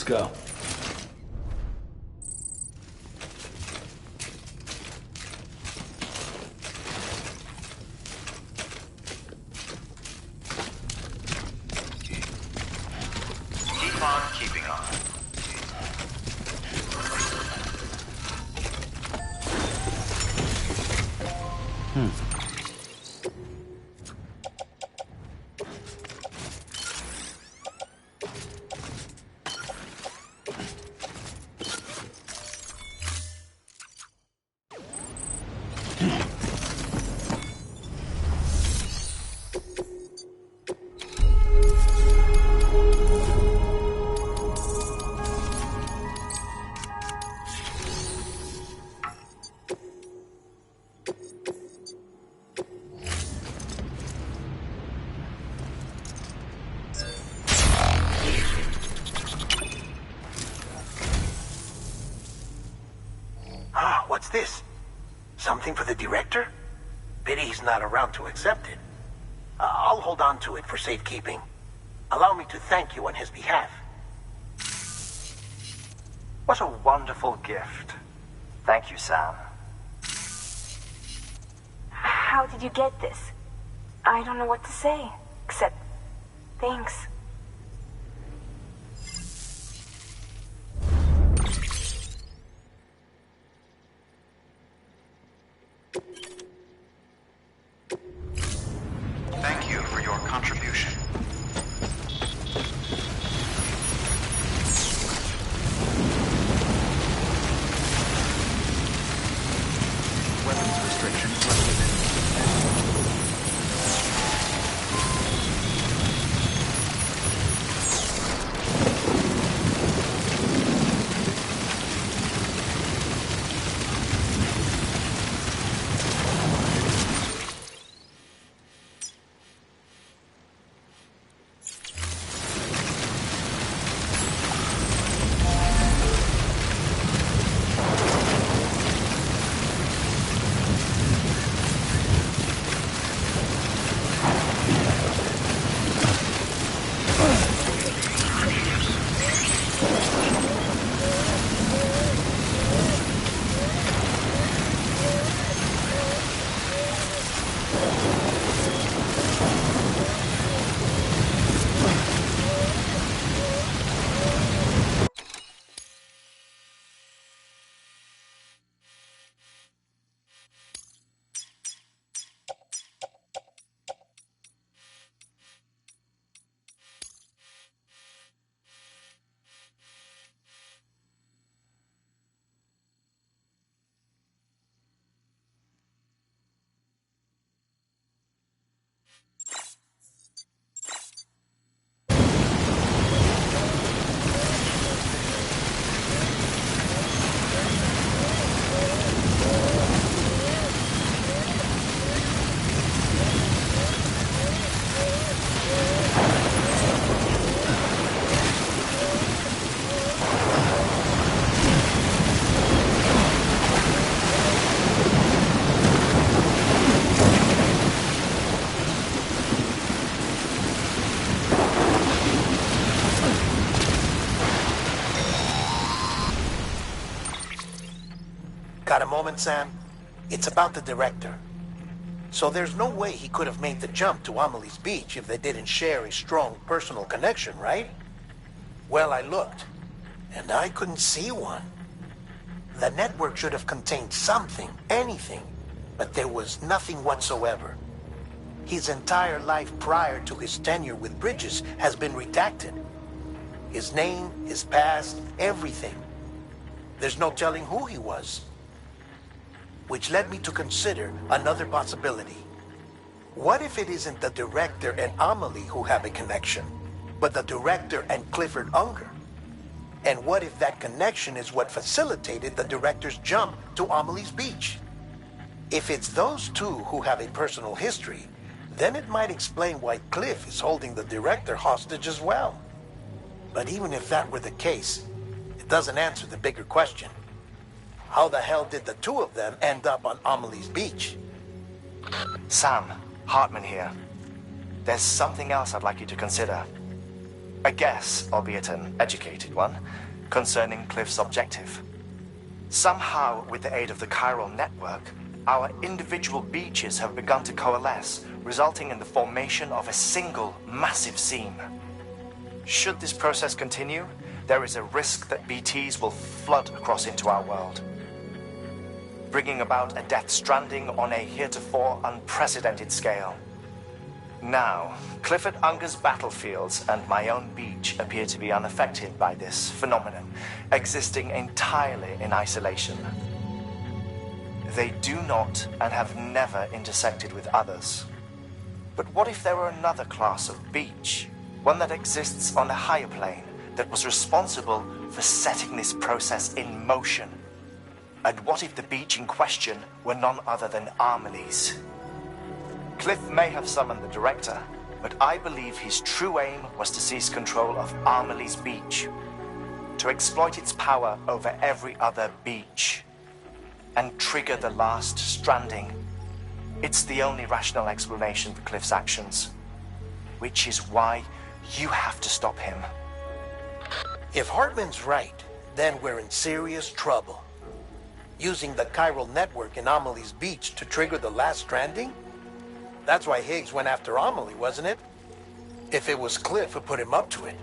Let's go. Keep on keeping on. What's this? Something for the director? Pity he's not around to accept it. I'll hold on to it for safekeeping. Allow me to thank you on his behalf. What a wonderful gift. Thank you, Sam. How did you get this? I don't know what to say, except thanks. Thank you for your contribution. Weapons restrictions lifted. Got a moment, Sam? It's about the director. So there's no way he could have made the jump to Amelie's Beach if they didn't share a strong personal connection, right? Well, I looked, and I couldn't see one. The network should have contained something, anything, but there was nothing whatsoever. His entire life prior to his tenure with Bridges has been redacted. His name, his past, everything. There's no telling who he was. Which led me to consider another possibility. What if it isn't the director and Amelie who have a connection, but the director and Clifford Unger? And what if that connection is what facilitated the director's jump to Amelie's Beach? If it's those two who have a personal history, then it might explain why Cliff is holding the director hostage as well. But even if that were the case, it doesn't answer the bigger question. How the hell did the two of them end up on Amelie's Beach? Sam, Hartman here. There's something else I'd like you to consider. A guess, albeit an educated one, concerning Cliff's objective. Somehow, with the aid of the chiral network, our individual beaches have begun to coalesce, resulting in the formation of a single massive seam. Should this process continue, there is a risk that BTs will flood across into our world, bringing about a death stranding on a heretofore unprecedented scale. Now, Clifford Unger's battlefields and my own beach appear to be unaffected by this phenomenon, existing entirely in isolation. They do not and have never intersected with others. But what if there were another class of beach, one that exists on a higher plane, that was responsible for setting this process in motion? And what if the beach in question were none other than Amelie's? Cliff may have summoned the director, but I believe his true aim was to seize control of Amelie's beach, to exploit its power over every other beach, and trigger the last stranding. It's the only rational explanation for Cliff's actions, which is why you have to stop him. If Hartman's right, then we're in serious trouble. Using the chiral network in Amelie's beach to trigger the last stranding? That's why Higgs went after Amelie, wasn't it? If it was Cliff who put him up to it.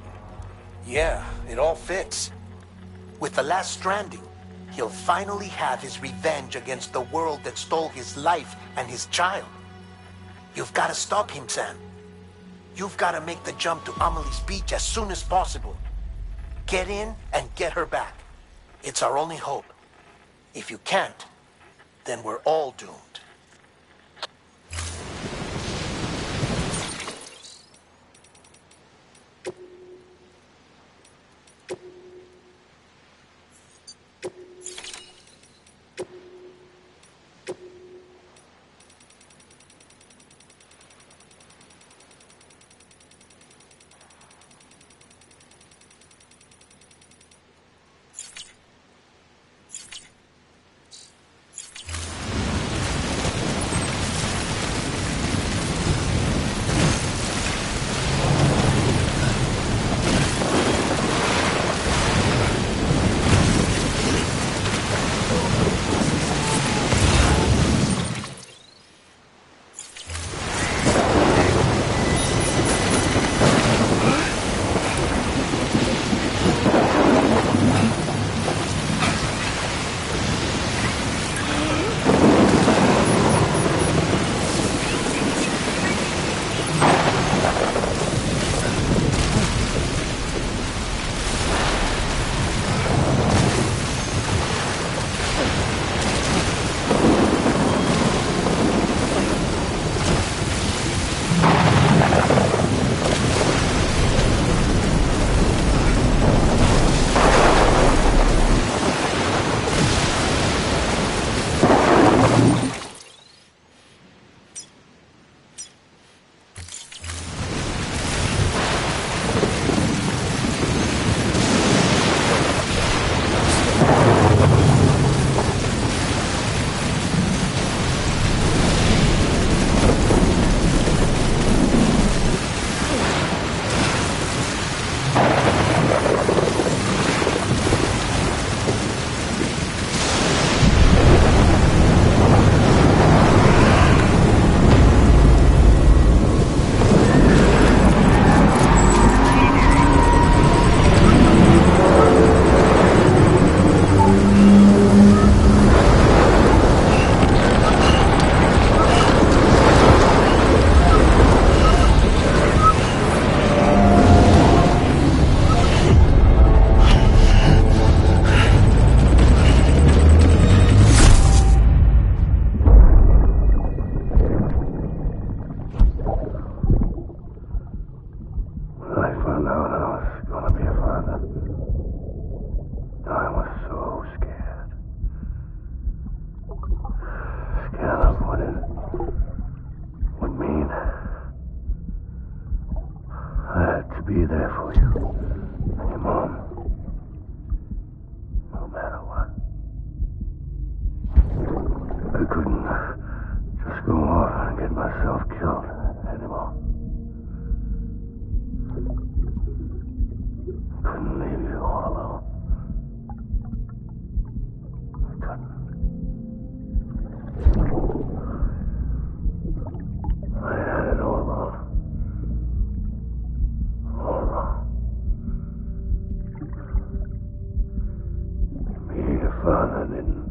Yeah, it all fits. With the last stranding, he'll finally have his revenge against the world that stole his life and his child. You've got to stop him, Sam. You've got to make the jump to Amelie's beach as soon as possible. Get in and get her back. It's our only hope. If you can't, then we're all doomed. Be there for you. And your mom. No matter what. I couldn't just go off and get myself killed anymore. father didn't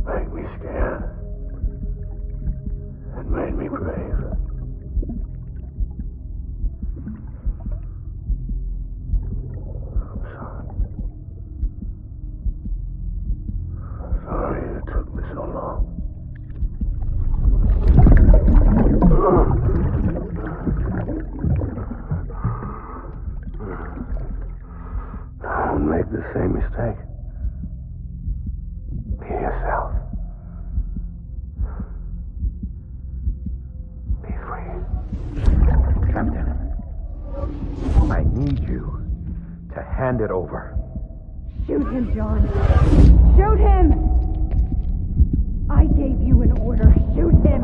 make me scared. It made me brave. I'm sorry. Sorry it took me so long. Don't make the same mistake. Be yourself. Be free. Captain, I need you to hand it over. Shoot him, John. Shoot him! I gave you an order. Shoot him!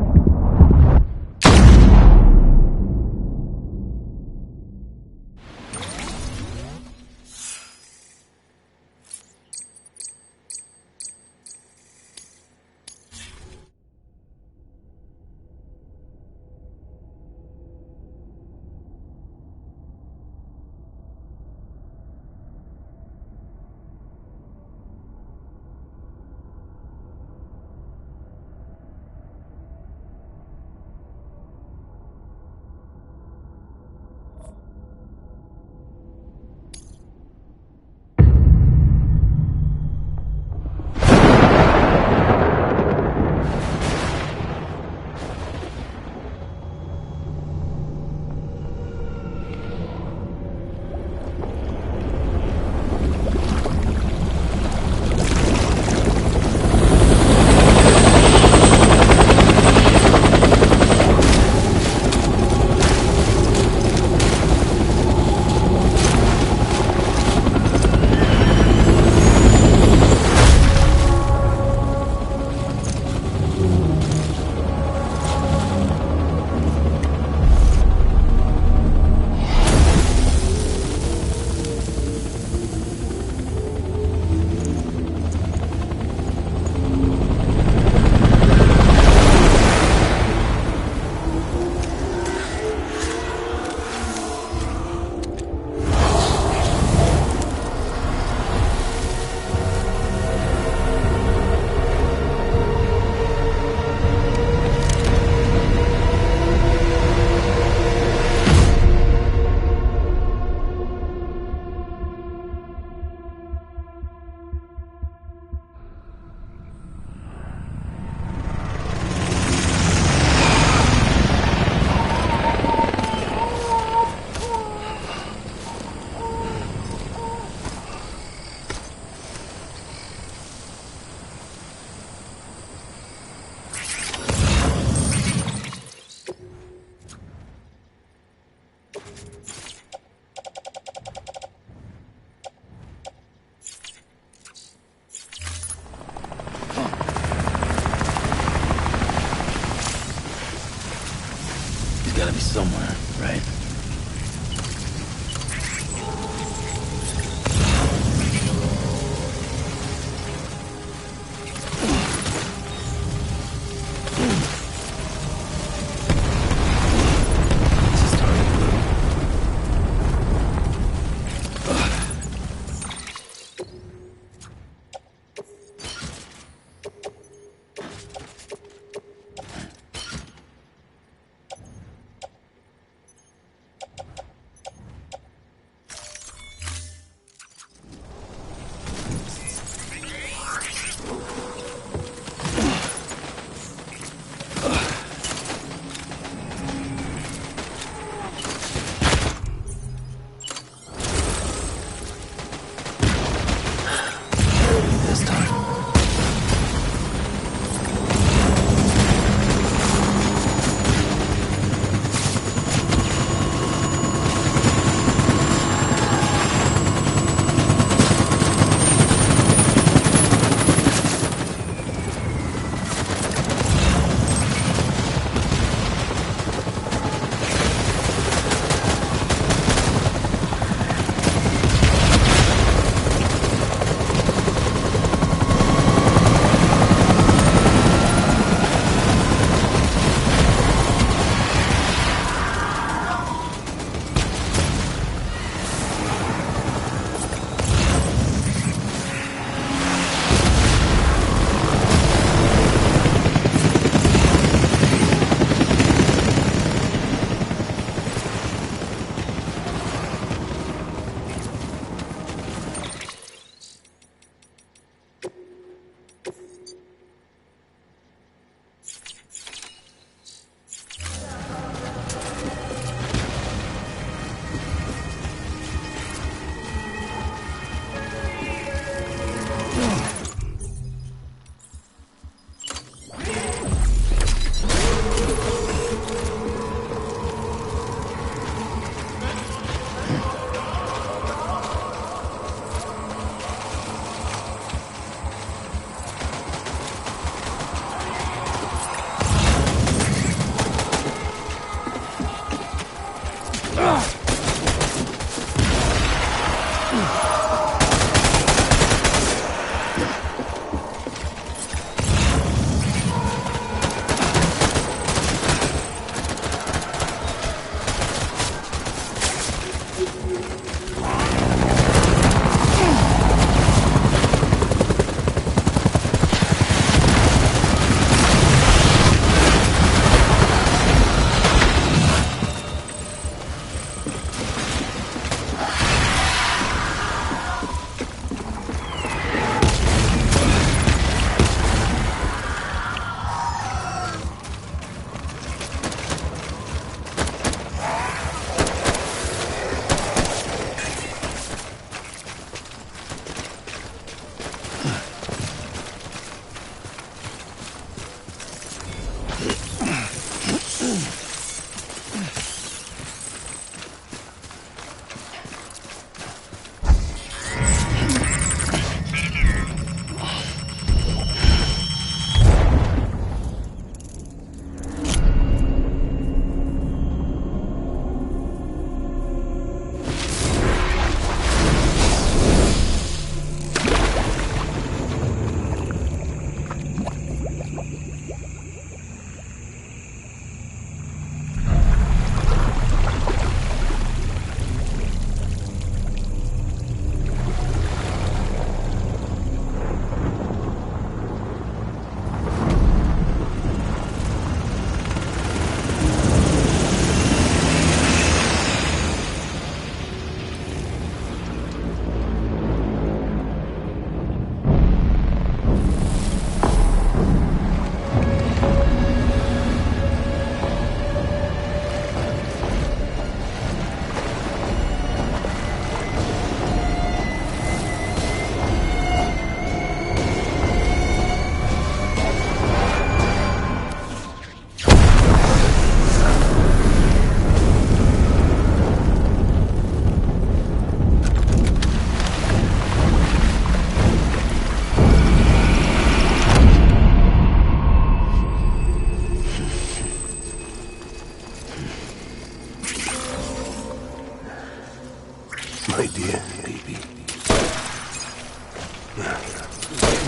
Gotta be somewhere, right?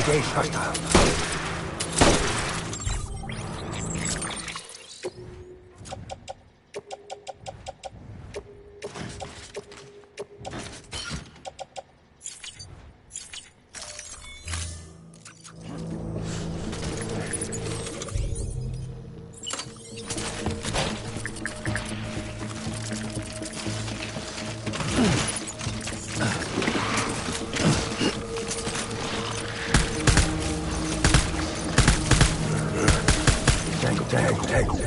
Engage hostile. Tangle.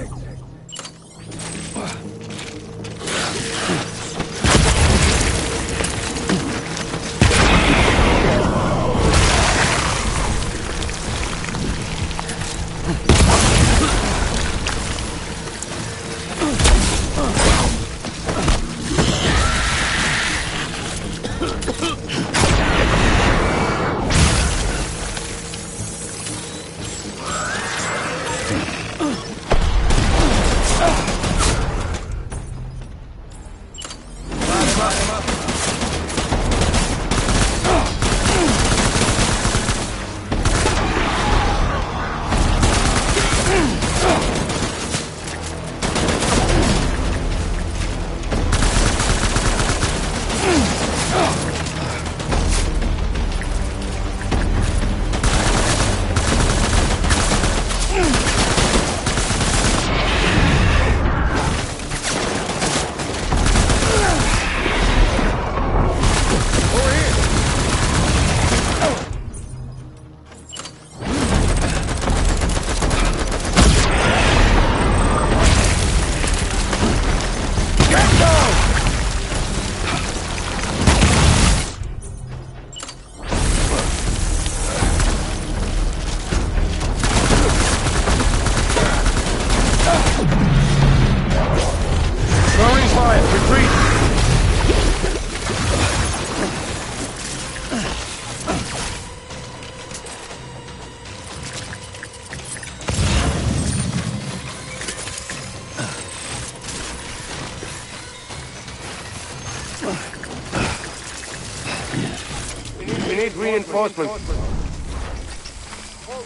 We need reinforcements.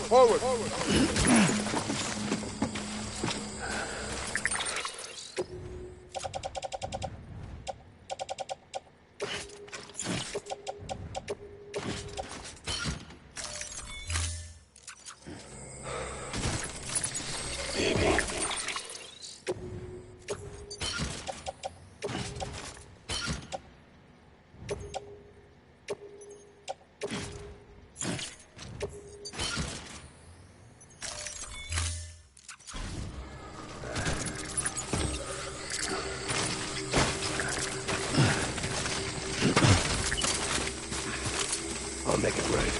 Forward. I'll make it right.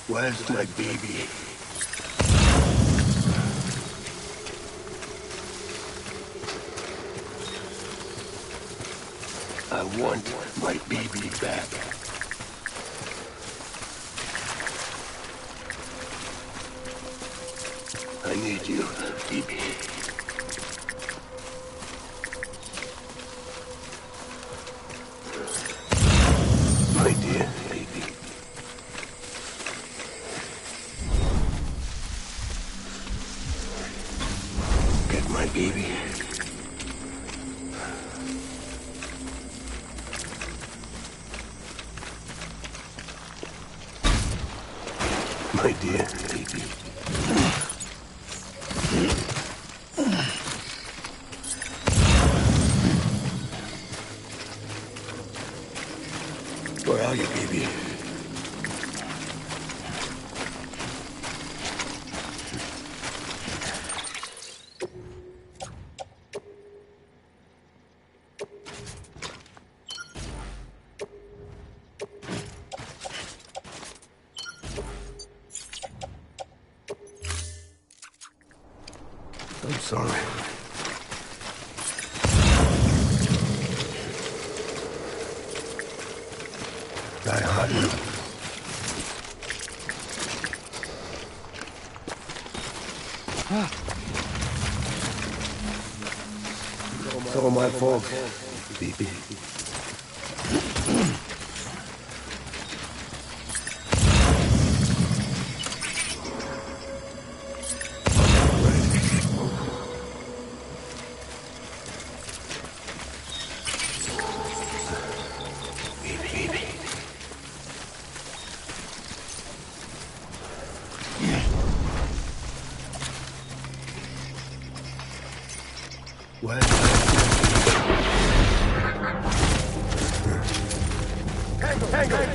Where's my baby? I want my baby back. I need you, baby. My dear baby. Get my baby. My dear baby. Where are you, baby? I'm sorry. Die hard. It's all my fault, baby.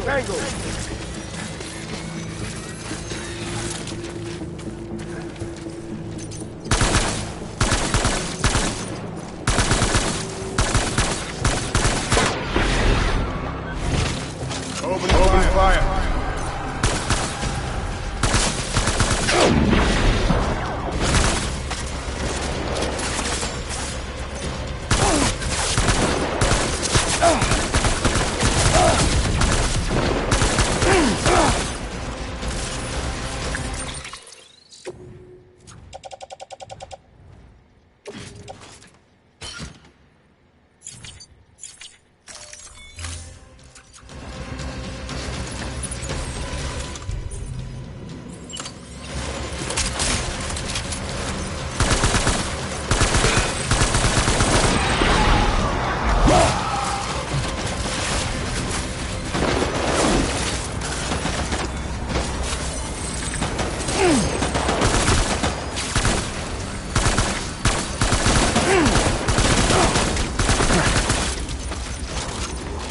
Tango! Open fire!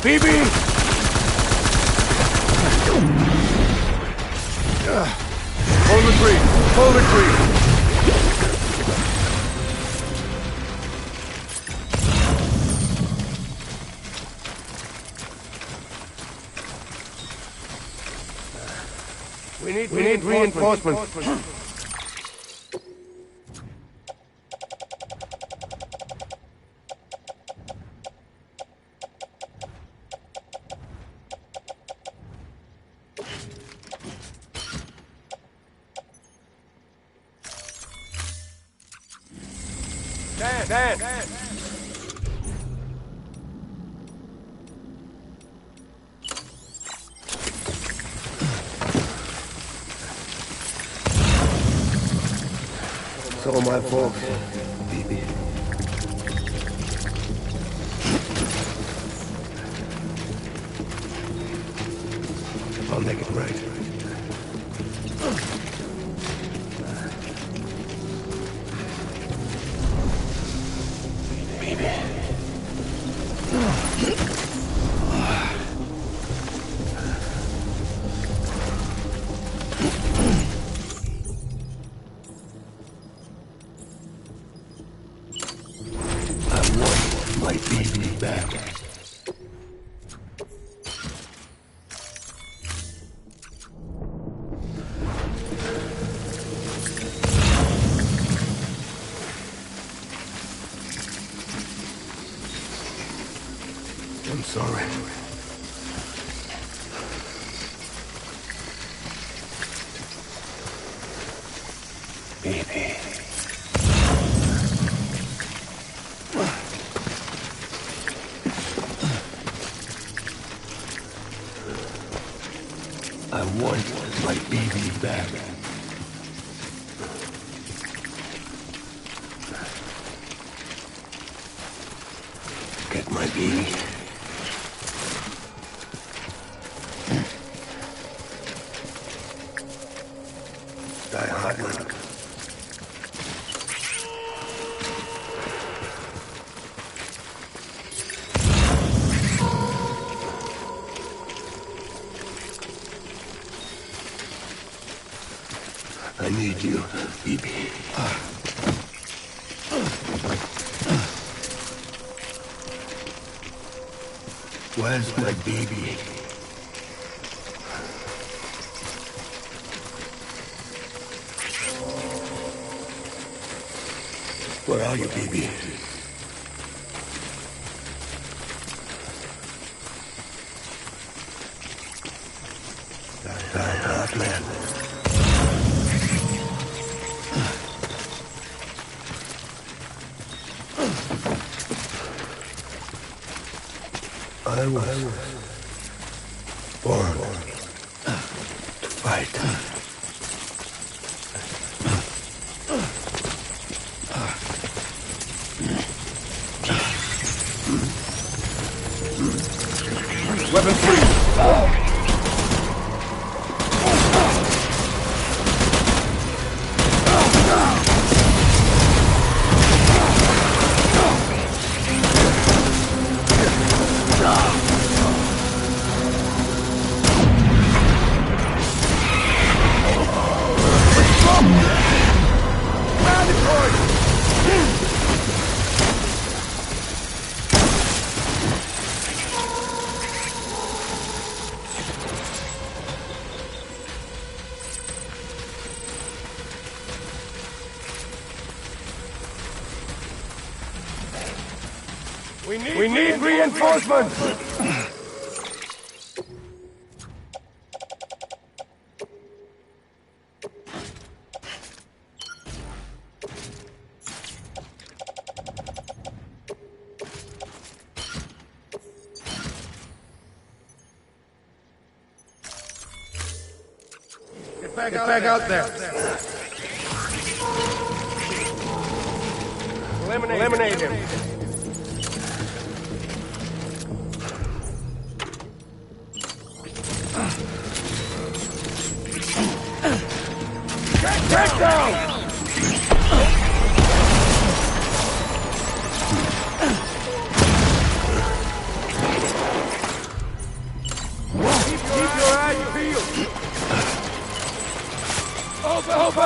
BB! Hold the tree! Hold the tree! We need reinforcements. Dan! It's all my fault, baby. I'll make it right. I'm sorry. Baby. I want my baby back. Get my baby. Die hard, man. I need you, baby. Where's my baby? Where are you, baby? Die hard, man. was born to fight. Weapon free. We need reinforcements! Get back out there! Eliminate him! Get down! Keep your eyes peeled! Open!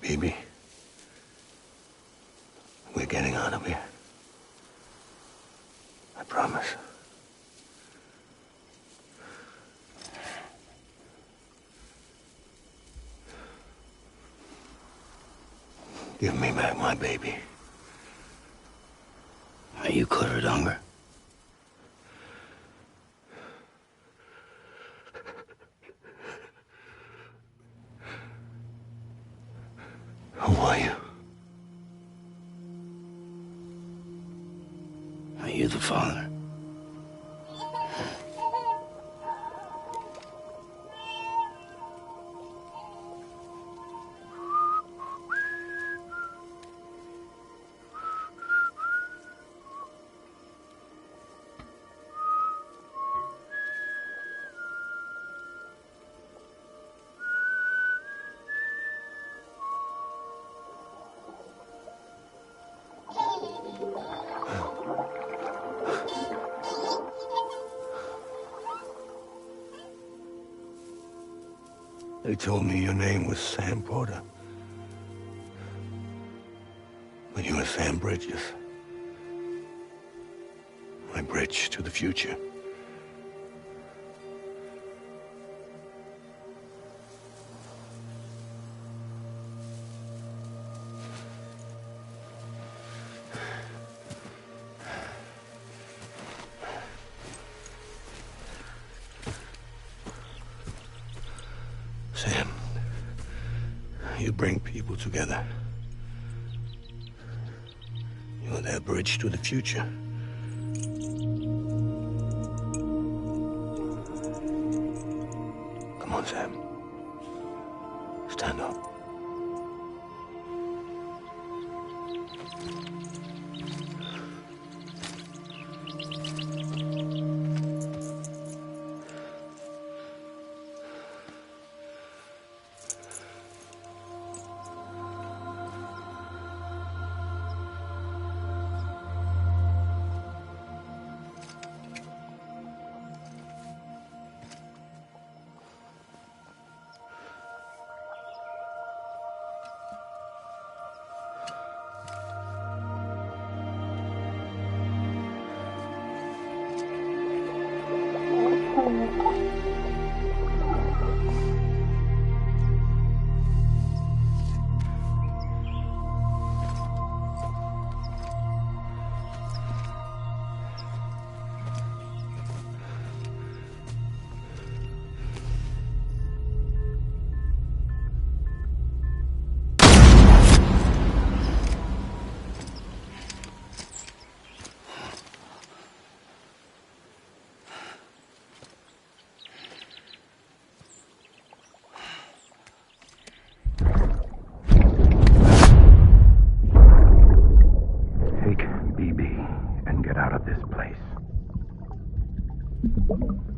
Baby, we're getting out of here. I promise. Give me back my baby. Are you clear of hunger? Who are you? Are you the father? They told me your name was Sam Porter. But you were Sam Bridges. My bridge to the future. Sam, you bring people together. You're their bridge to the future. Come on, Sam. Stand up.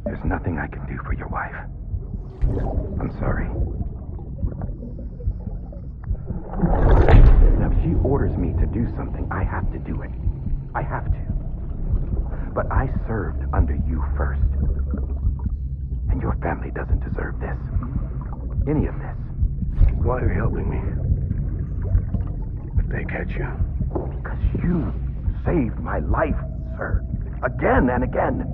There's nothing I can do for your wife. I'm sorry. Now, if she orders me to do something, I have to do it. I have to. But I served under you first. And your family doesn't deserve this. Any of this. Why are you helping me? If they catch you. Because you saved my life, sir. Again and again.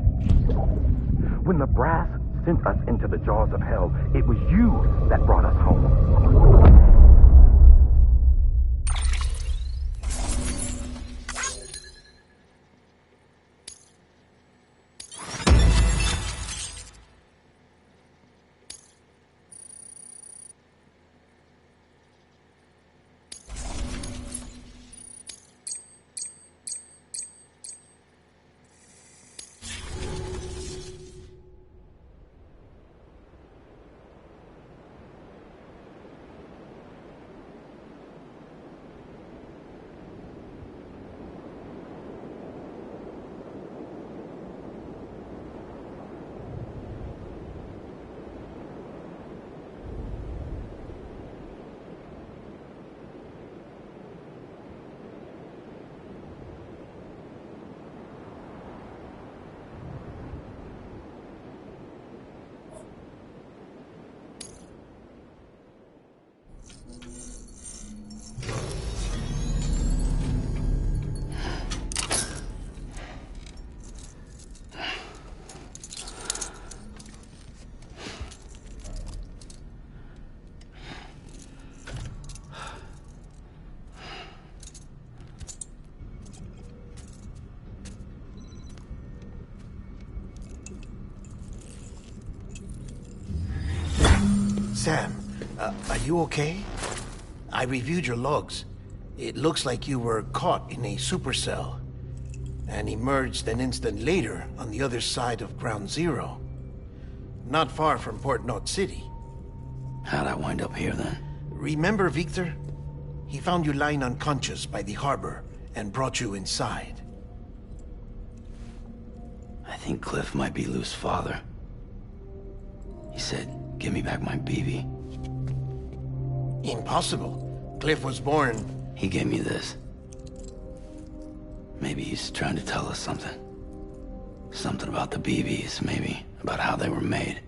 When the brass sent us into the jaws of hell, it was you that brought us home. Sam, are you okay? I reviewed your logs. It looks like you were caught in a supercell and emerged an instant later on the other side of Ground Zero. Not far from Port Knot City. How'd I wind up here then? Remember Victor? He found you lying unconscious by the harbor and brought you inside. I think Cliff might be Lou's father. He said, "Give me back my BB." Impossible. Cliff was born... He gave me this. Maybe he's trying to tell us something. Something about the BBs, maybe. About how they were made.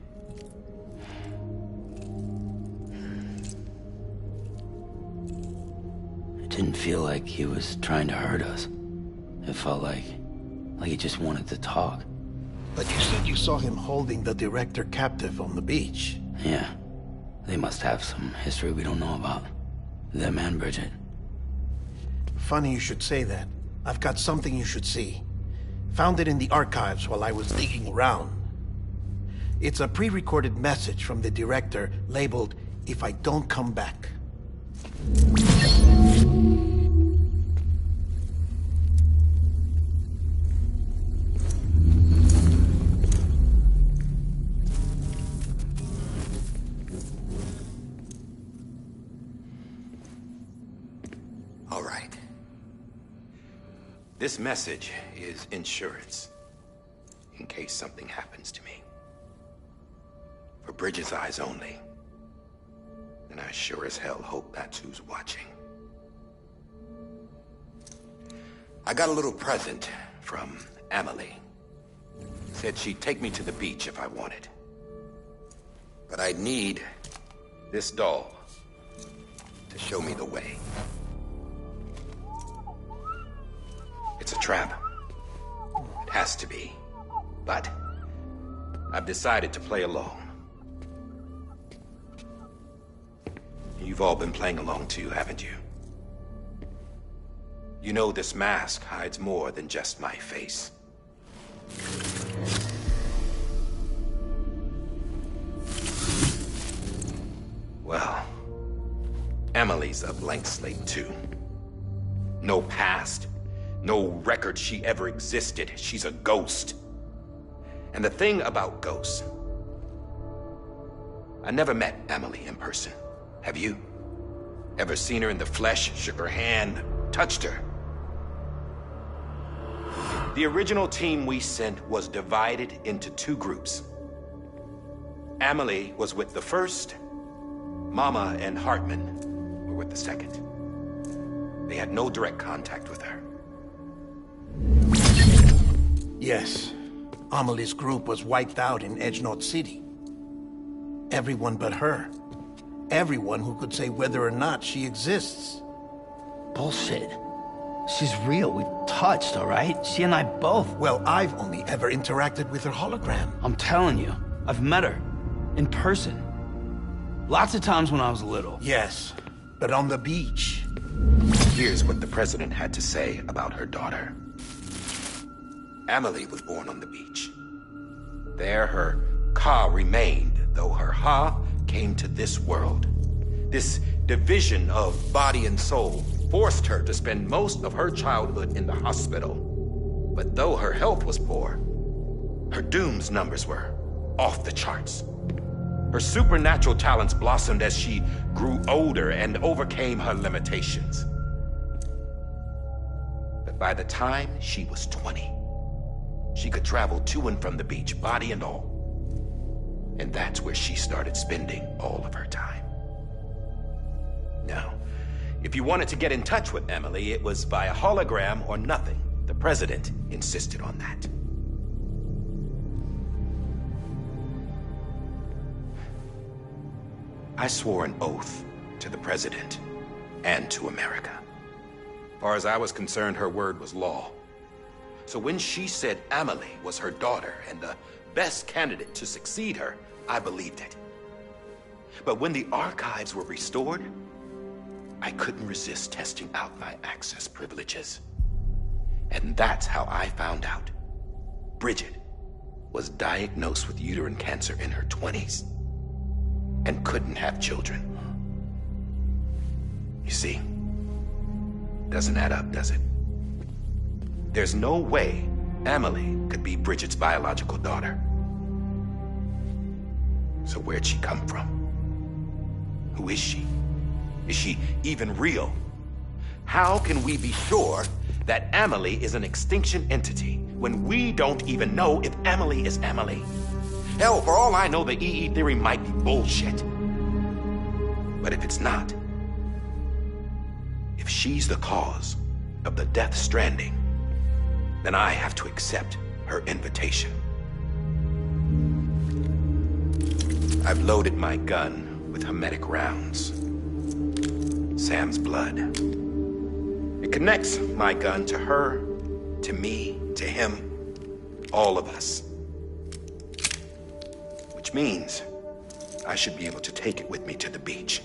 didn't feel like he was trying to hurt us. It felt like he just wanted to talk. But you said you saw him holding the director captive on the beach. Yeah. They must have some history we don't know about. Them and Bridget. Funny you should say that. I've got something you should see. Found it in the archives while I was digging around. It's a pre-recorded message from the director labeled, "If I don't come back." All right. This message is insurance, in case something happens to me. For Bridget's eyes only. And I sure as hell hope that's who's watching. I got a little present from Emily. Said she'd take me to the beach if I wanted. But I'd need this doll to show me the way. It's a trap. It has to be. But I've decided to play along. You've all been playing along too, haven't you? You know this mask hides more than just my face. Well, Emily's a blank slate too. No past, no record she ever existed. She's a ghost. And the thing about ghosts, I never met Emily in person. Have you? Ever seen her in the flesh, shook her hand, touched her? The original team we sent was divided into two groups. Emily was with the first. Mama and Hartman were with the second. They had no direct contact with her. Yes. Amelie's group was wiped out in Edge Knot City. Everyone but her. Everyone who could say whether or not she exists. Bullshit. She's real. We've touched, all right? She and I both. Well, I've only ever interacted with her hologram. I'm telling you, I've met her. In person. Lots of times when I was little. Yes, but on the beach. Here's what the president had to say about her daughter. Emily was born on the beach. There her Ka remained, though her Ha came to this world. This division of body and soul forced her to spend most of her childhood in the hospital. But though her health was poor, her Doom's numbers were off the charts. Her supernatural talents blossomed as she grew older and overcame her limitations. But by the time she was 20, she could travel to and from the beach, body and all. And that's where she started spending all of her time. Now, if you wanted to get in touch with Emily, it was via hologram or nothing. The president insisted on that. I swore an oath to the president and to America. As far as I was concerned, her word was law. So when she said Emily was her daughter and the best candidate to succeed her, I believed it. But when the archives were restored, I couldn't resist testing out my access privileges. And that's how I found out Bridget was diagnosed with uterine cancer in her 20s and couldn't have children. You see, doesn't add up, does it? There's no way Emily could be Bridget's biological daughter. So where'd she come from? Who is she? Is she even real? How can we be sure that Emily is an extinction entity when we don't even know if Emily is Emily? Hell, for all I know, the EE theory might be bullshit. But if it's not, if she's the cause of the death stranding, then I have to accept her invitation. I've loaded my gun with hermetic rounds. Sam's blood. It connects my gun to her, to me, to him, all of us. Which means I should be able to take it with me to the beach.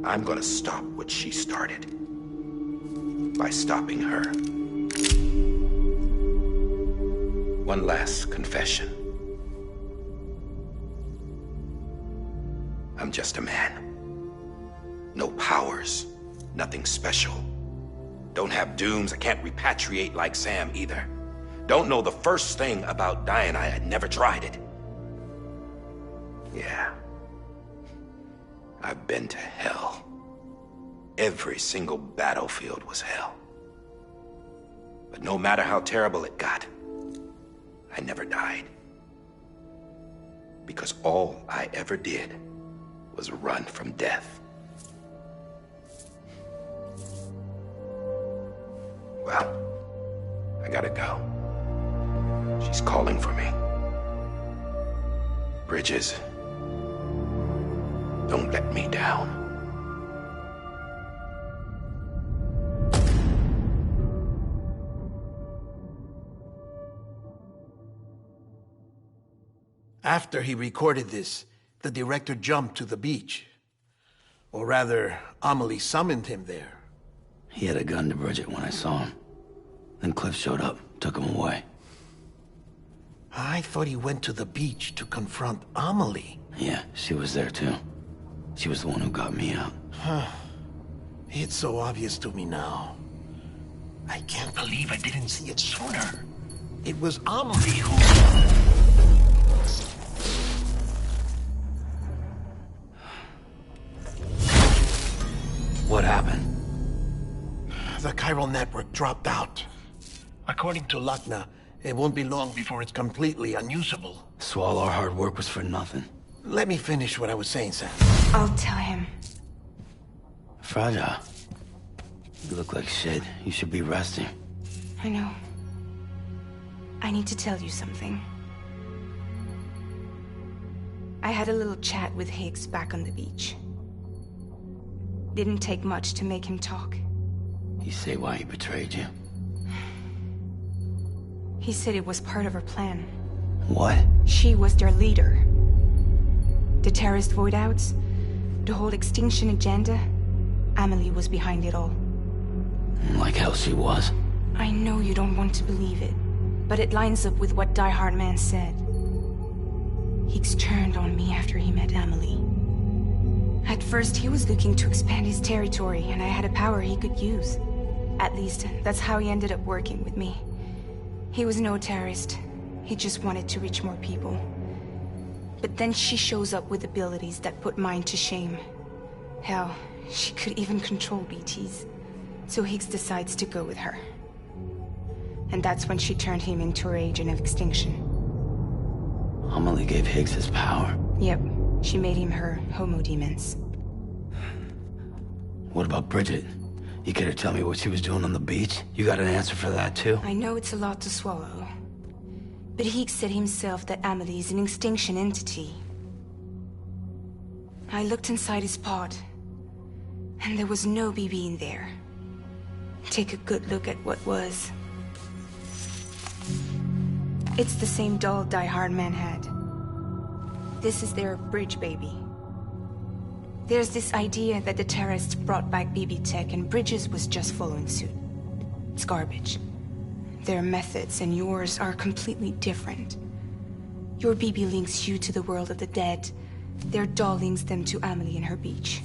I'm gonna stop what she started by stopping her. One last confession. I'm just a man. No powers, nothing special. Don't have dooms, I can't repatriate like Sam either. Don't know the first thing about dying, I had never tried it. Yeah. I've been to hell. Every single battlefield was hell. But no matter how terrible it got, I never died. Because all I ever did was run from death. Well, I gotta go. She's calling for me. Bridges, don't let me down. After he recorded this, the director jumped to the beach. Or rather, Amelie summoned him there. He had a gun to Bridget when I saw him. Then Cliff showed up, took him away. I thought he went to the beach to confront Amelie. Yeah, she was there too. She was the one who got me out. It's so obvious to me now. I can't believe I didn't see it sooner. It was Amelie who... What happened? The chiral network dropped out. According to Luckna, it won't be long before it's completely unusable. So all our hard work was for nothing. Let me finish what I was saying, Sam. I'll tell him. Fragile. You look like shit. You should be resting. I know. I need to tell you something. I had a little chat with Higgs back on the beach. Didn't take much to make him talk. You say why he betrayed you? He said it was part of her plan. What? She was their leader. The terrorist voidouts, the whole extinction agenda, Amelie was behind it all. Like hell she was. I know you don't want to believe it, but it lines up with what Die Hard Man said. Higgs turned on me after he met Amelie. At first, he was looking to expand his territory, and I had a power he could use. At least, that's how he ended up working with me. He was no terrorist. He just wanted to reach more people. But then she shows up with abilities that put mine to shame. Hell, she could even control BTs. So Higgs decides to go with her. And that's when she turned him into her agent of extinction. Amelie gave Higgs his power. Yep, she made him her Homo Demens. What about Bridget? You care to tell me what she was doing on the beach? You got an answer for that too? I know it's a lot to swallow. But Higgs said himself that Amelie is an extinction entity. I looked inside his pod, and there was no BB in there. Take a good look at what was. It's the same doll Die Hard Man had. This is their bridge baby. There's this idea that the terrorists brought back BB tech and Bridges was just following suit. It's garbage. Their methods and yours are completely different. Your BB links you to the world of the dead. Their doll links them to Amelie and her beach.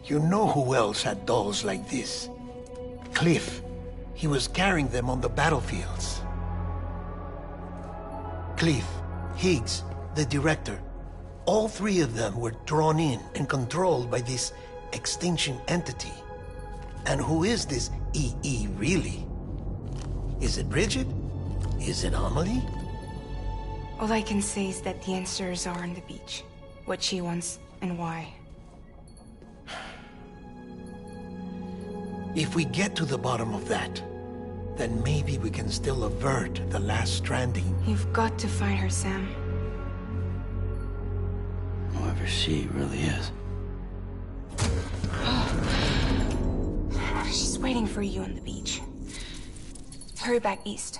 You know who else had dolls like this? Cliff. He was carrying them on the battlefields. Cliff, Higgs, the director. All three of them were drawn in and controlled by this extinction entity. And who is this EE really? Is it Bridget? Is it Amelie? All I can say is that the answers are on the beach. What she wants and why. If we get to the bottom of that, then maybe we can still avert the last stranding. You've got to find her, Sam. Whoever she really is. waiting for you on the beach. Hurry back east.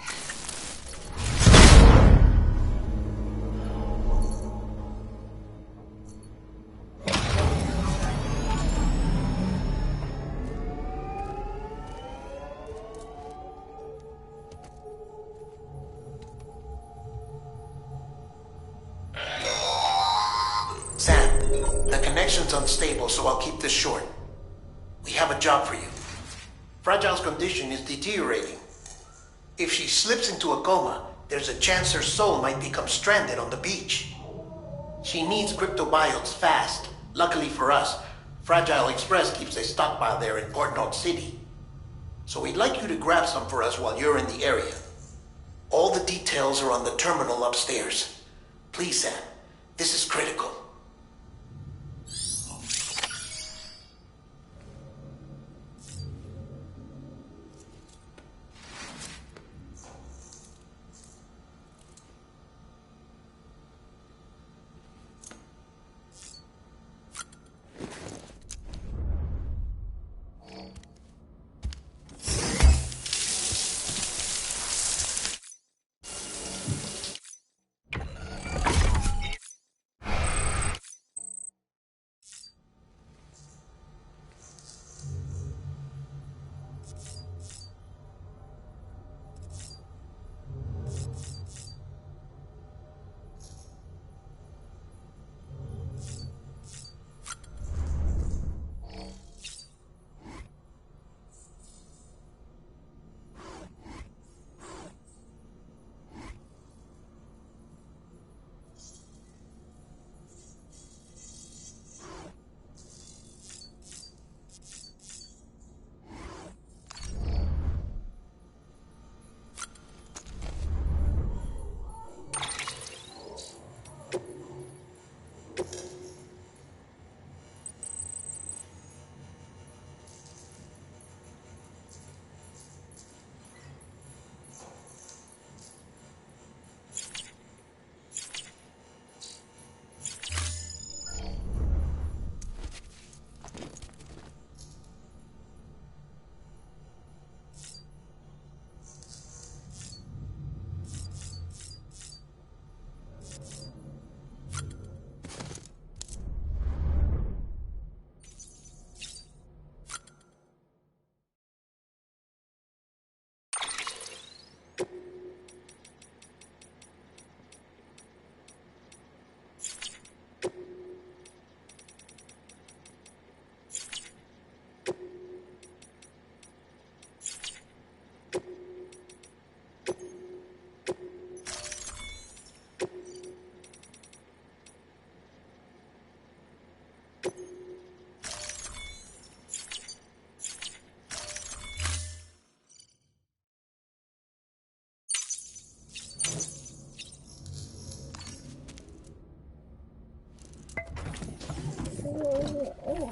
Sam, the connection's unstable, so I'll keep this short. We have a job for you. Fragile's condition is deteriorating. If she slips into a coma, there's a chance her soul might become stranded on the beach. She needs cryptobiotes fast. Luckily for us, Fragile Express keeps a stockpile there in Port North City. So we'd like you to grab some for us while you're in the area. All the details are on the terminal upstairs. Please, Sam, this is critical.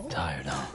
Tired, huh?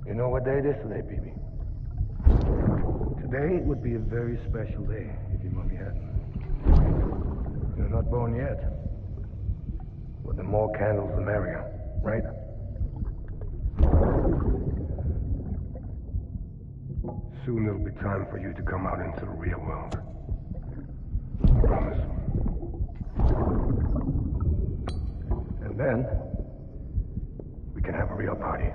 You know what day it is today, BB? Today would be a very special day if your mommy hadn't. You're not born yet. But the more candles, the merrier, right? Soon it'll be time for you to come out into the real world. Promise. And then, we can have a real party.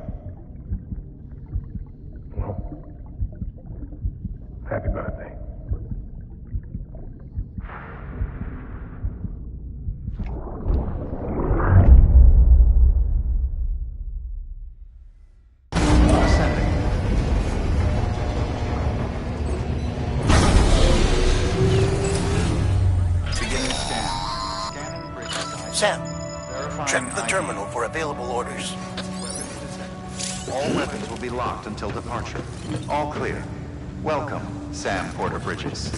Well, happy birthday. Sam, Check the terminal for available orders. All weapons will be locked until departure. All clear. Welcome, Sam Porter Bridges.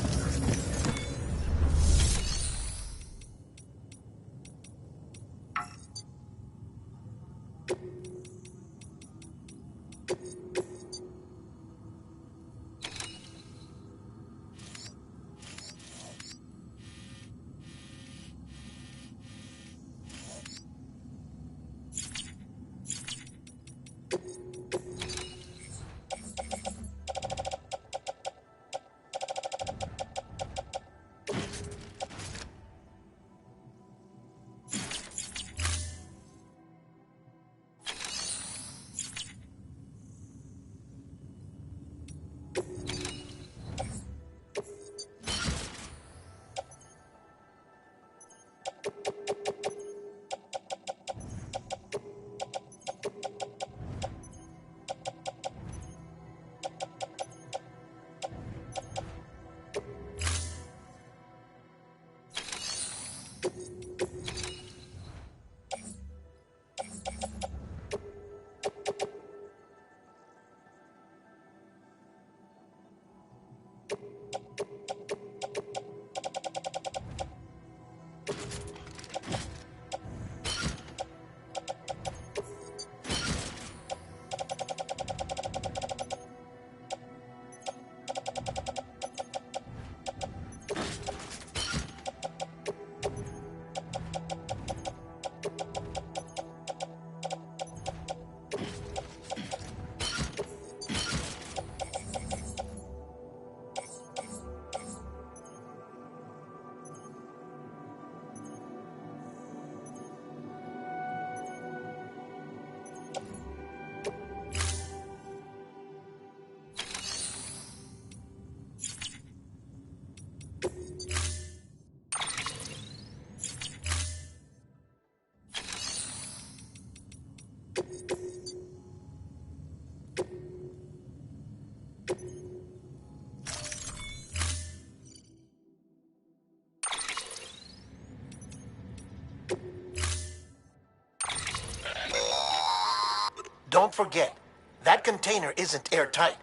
Don't forget, that container isn't airtight.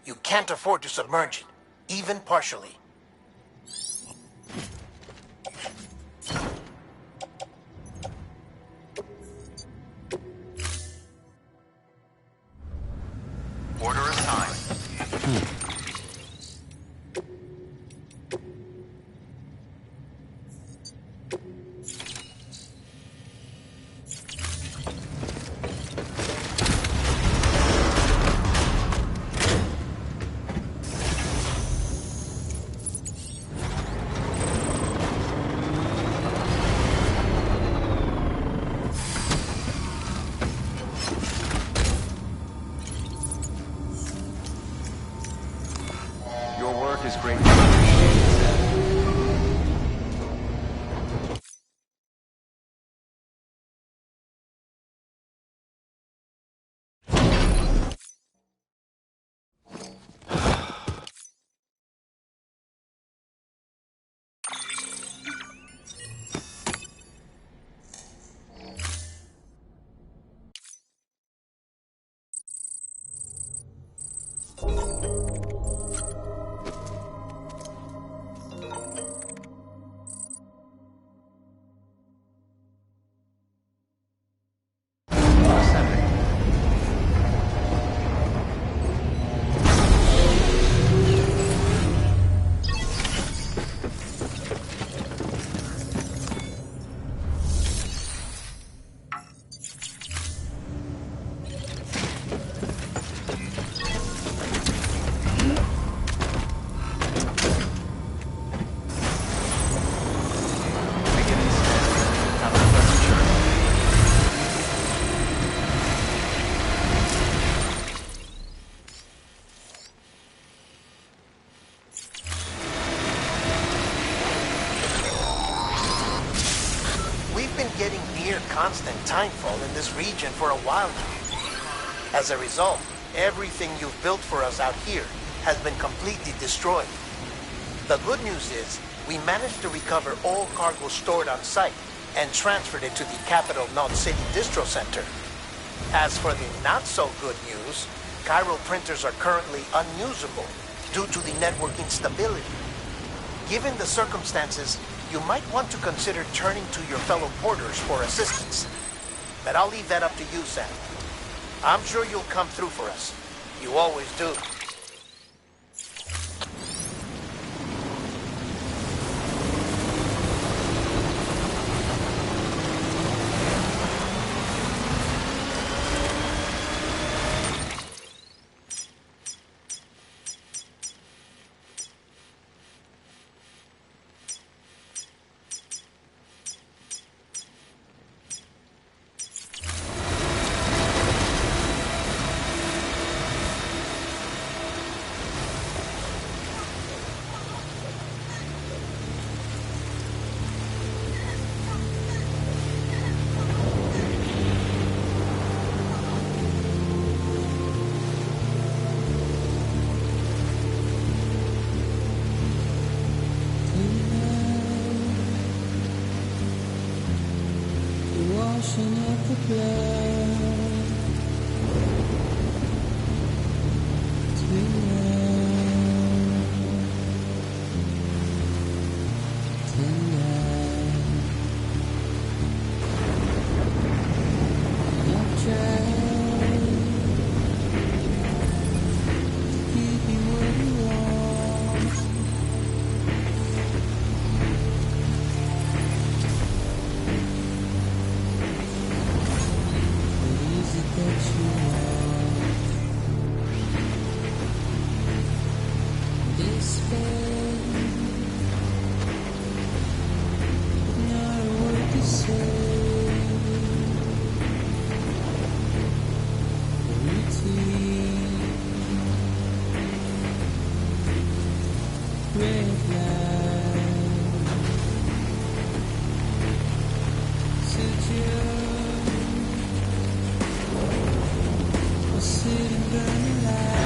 You can't afford to submerge it, even partially. Order assigned. Your work is greatly appreciated, Sam. Getting near constant timefall in this region for a while now. As a result, everything you've built for us out here has been completely destroyed. The good news is, we managed to recover all cargo stored on site, and transferred it to the Capital Knot City Distro Center. As for the not-so-good news, chiral printers are currently unusable due to the network instability. Given the circumstances, you might want to consider turning to your fellow porters for assistance. But I'll leave that up to you, Sam. I'm sure you'll come through for us. You always do. Washing up the blood tonight. I've tried to keep you where you are. That you are despair, not a word to say. Routine, red light, suggest. Sitting burning light.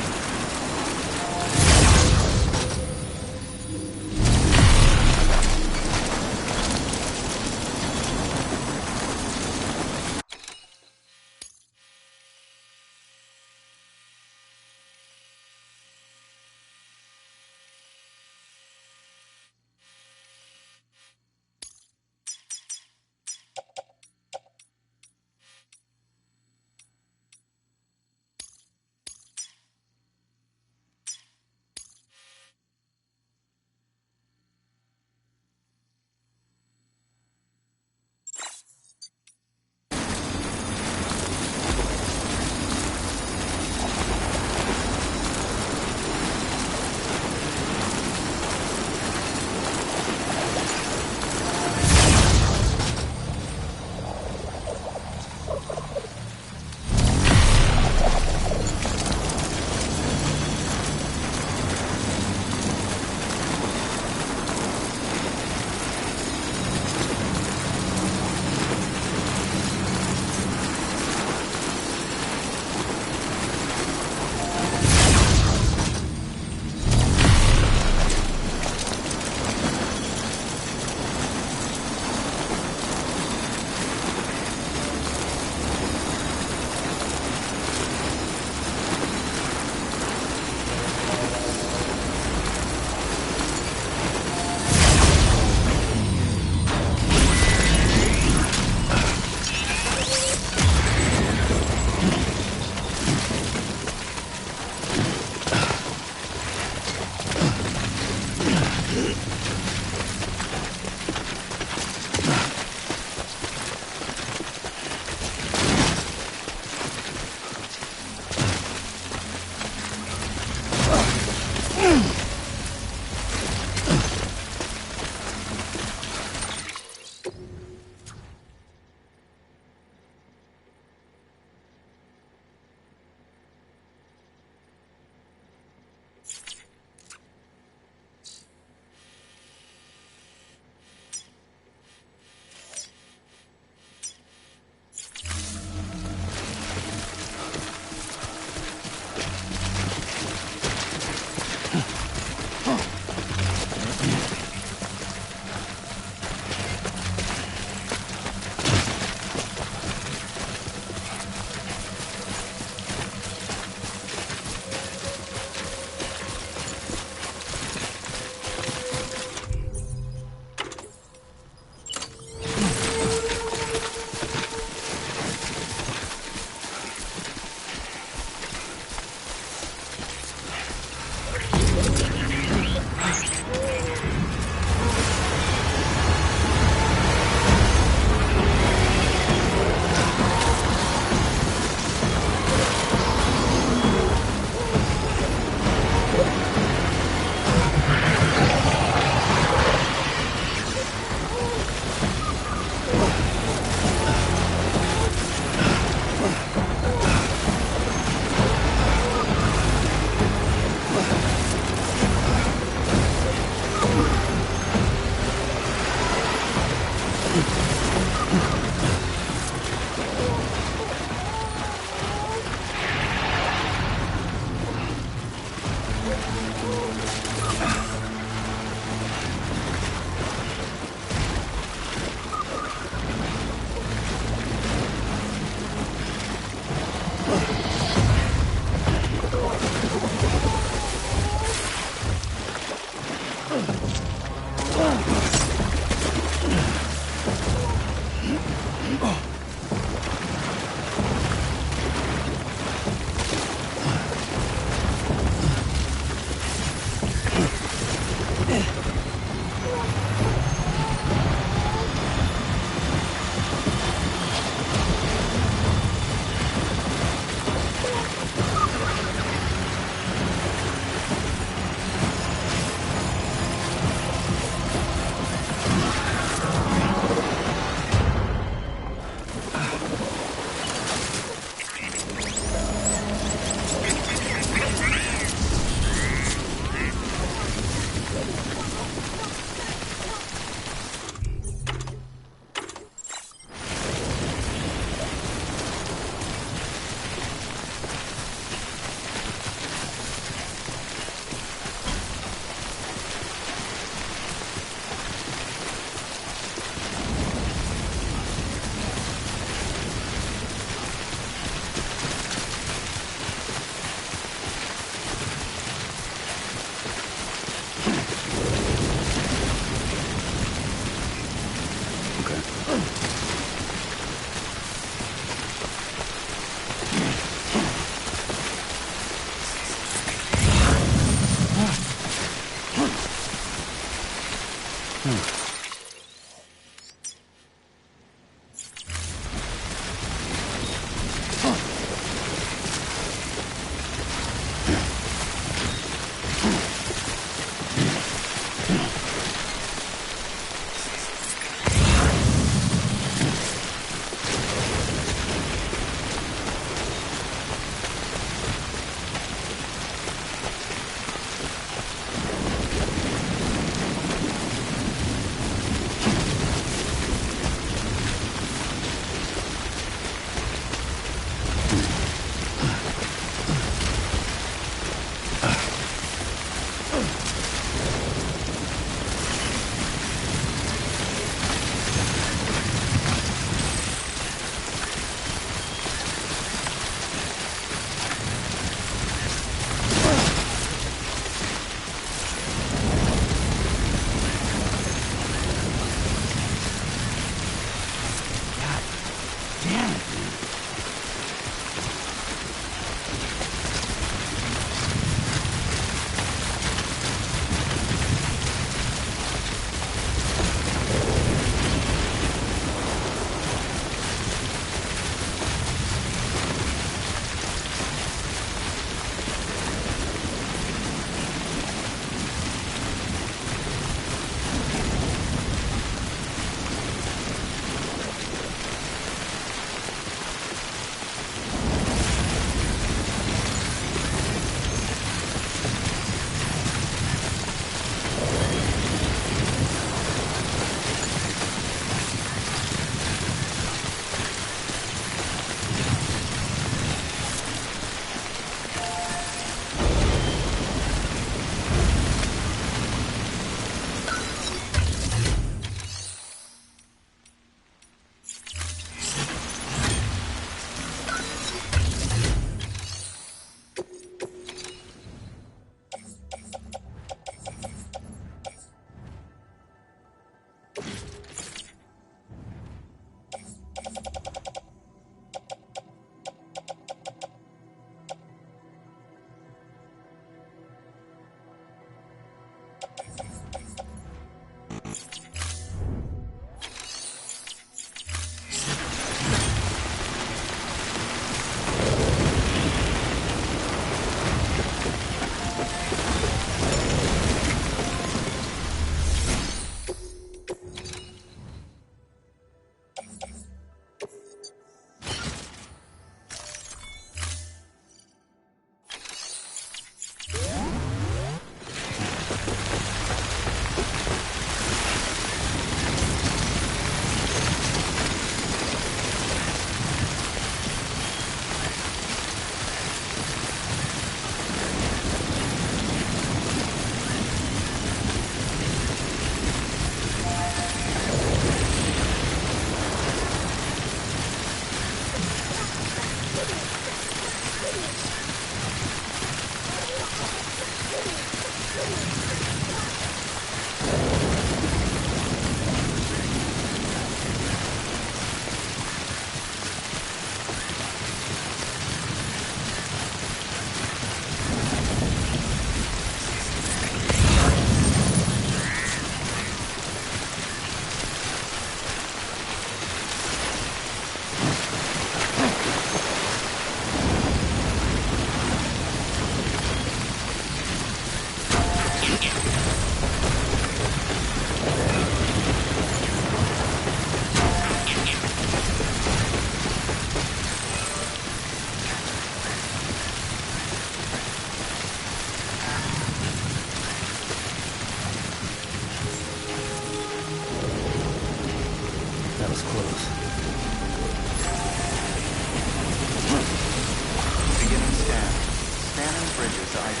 bridges ID.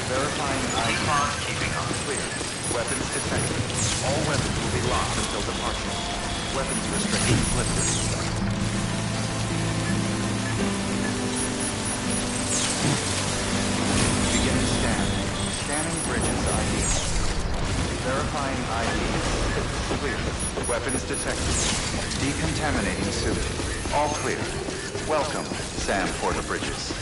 Verifying ID. Keeping up. Clear. Weapons detected. All weapons will be locked until departure. Weapons restrictions lifted. Beginning scan. Scanning bridges ID. Verifying ID. Clear. Weapons detected. Decontaminating suit. All clear. Welcome, Sam Porter Bridges.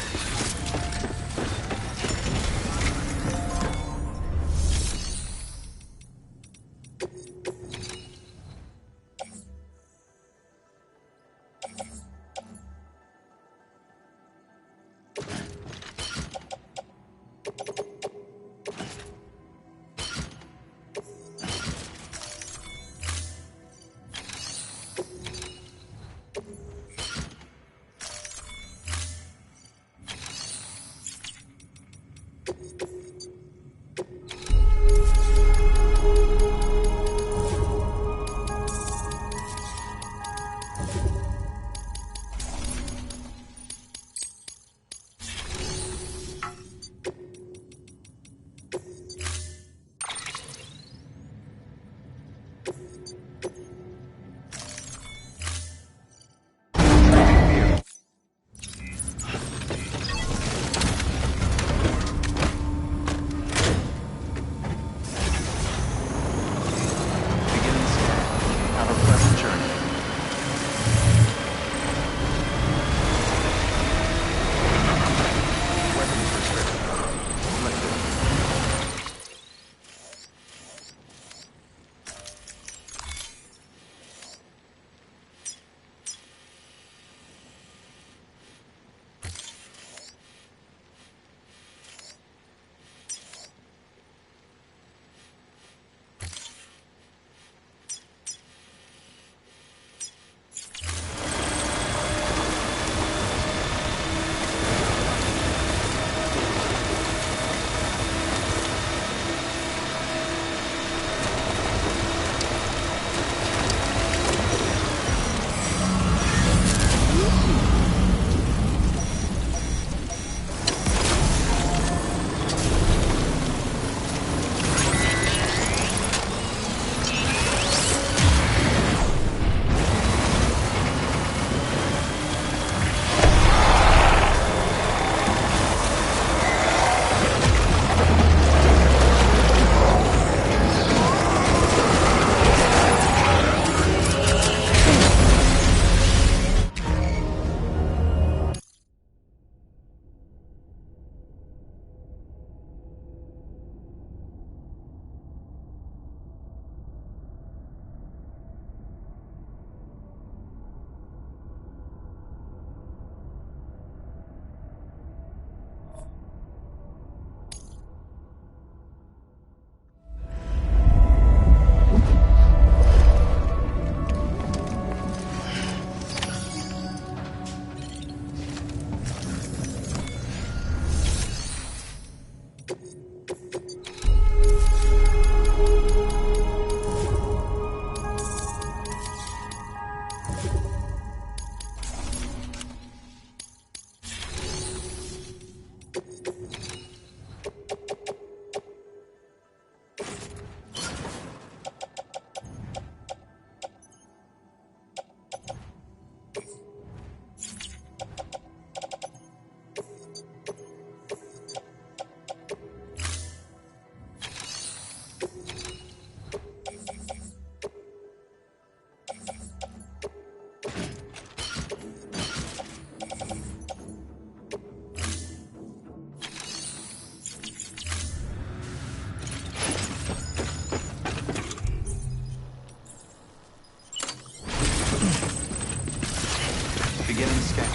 Beginning scan.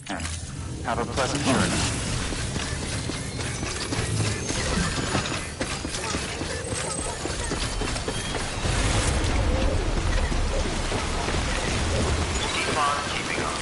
And have a pleasant journey. Keep on keeping on.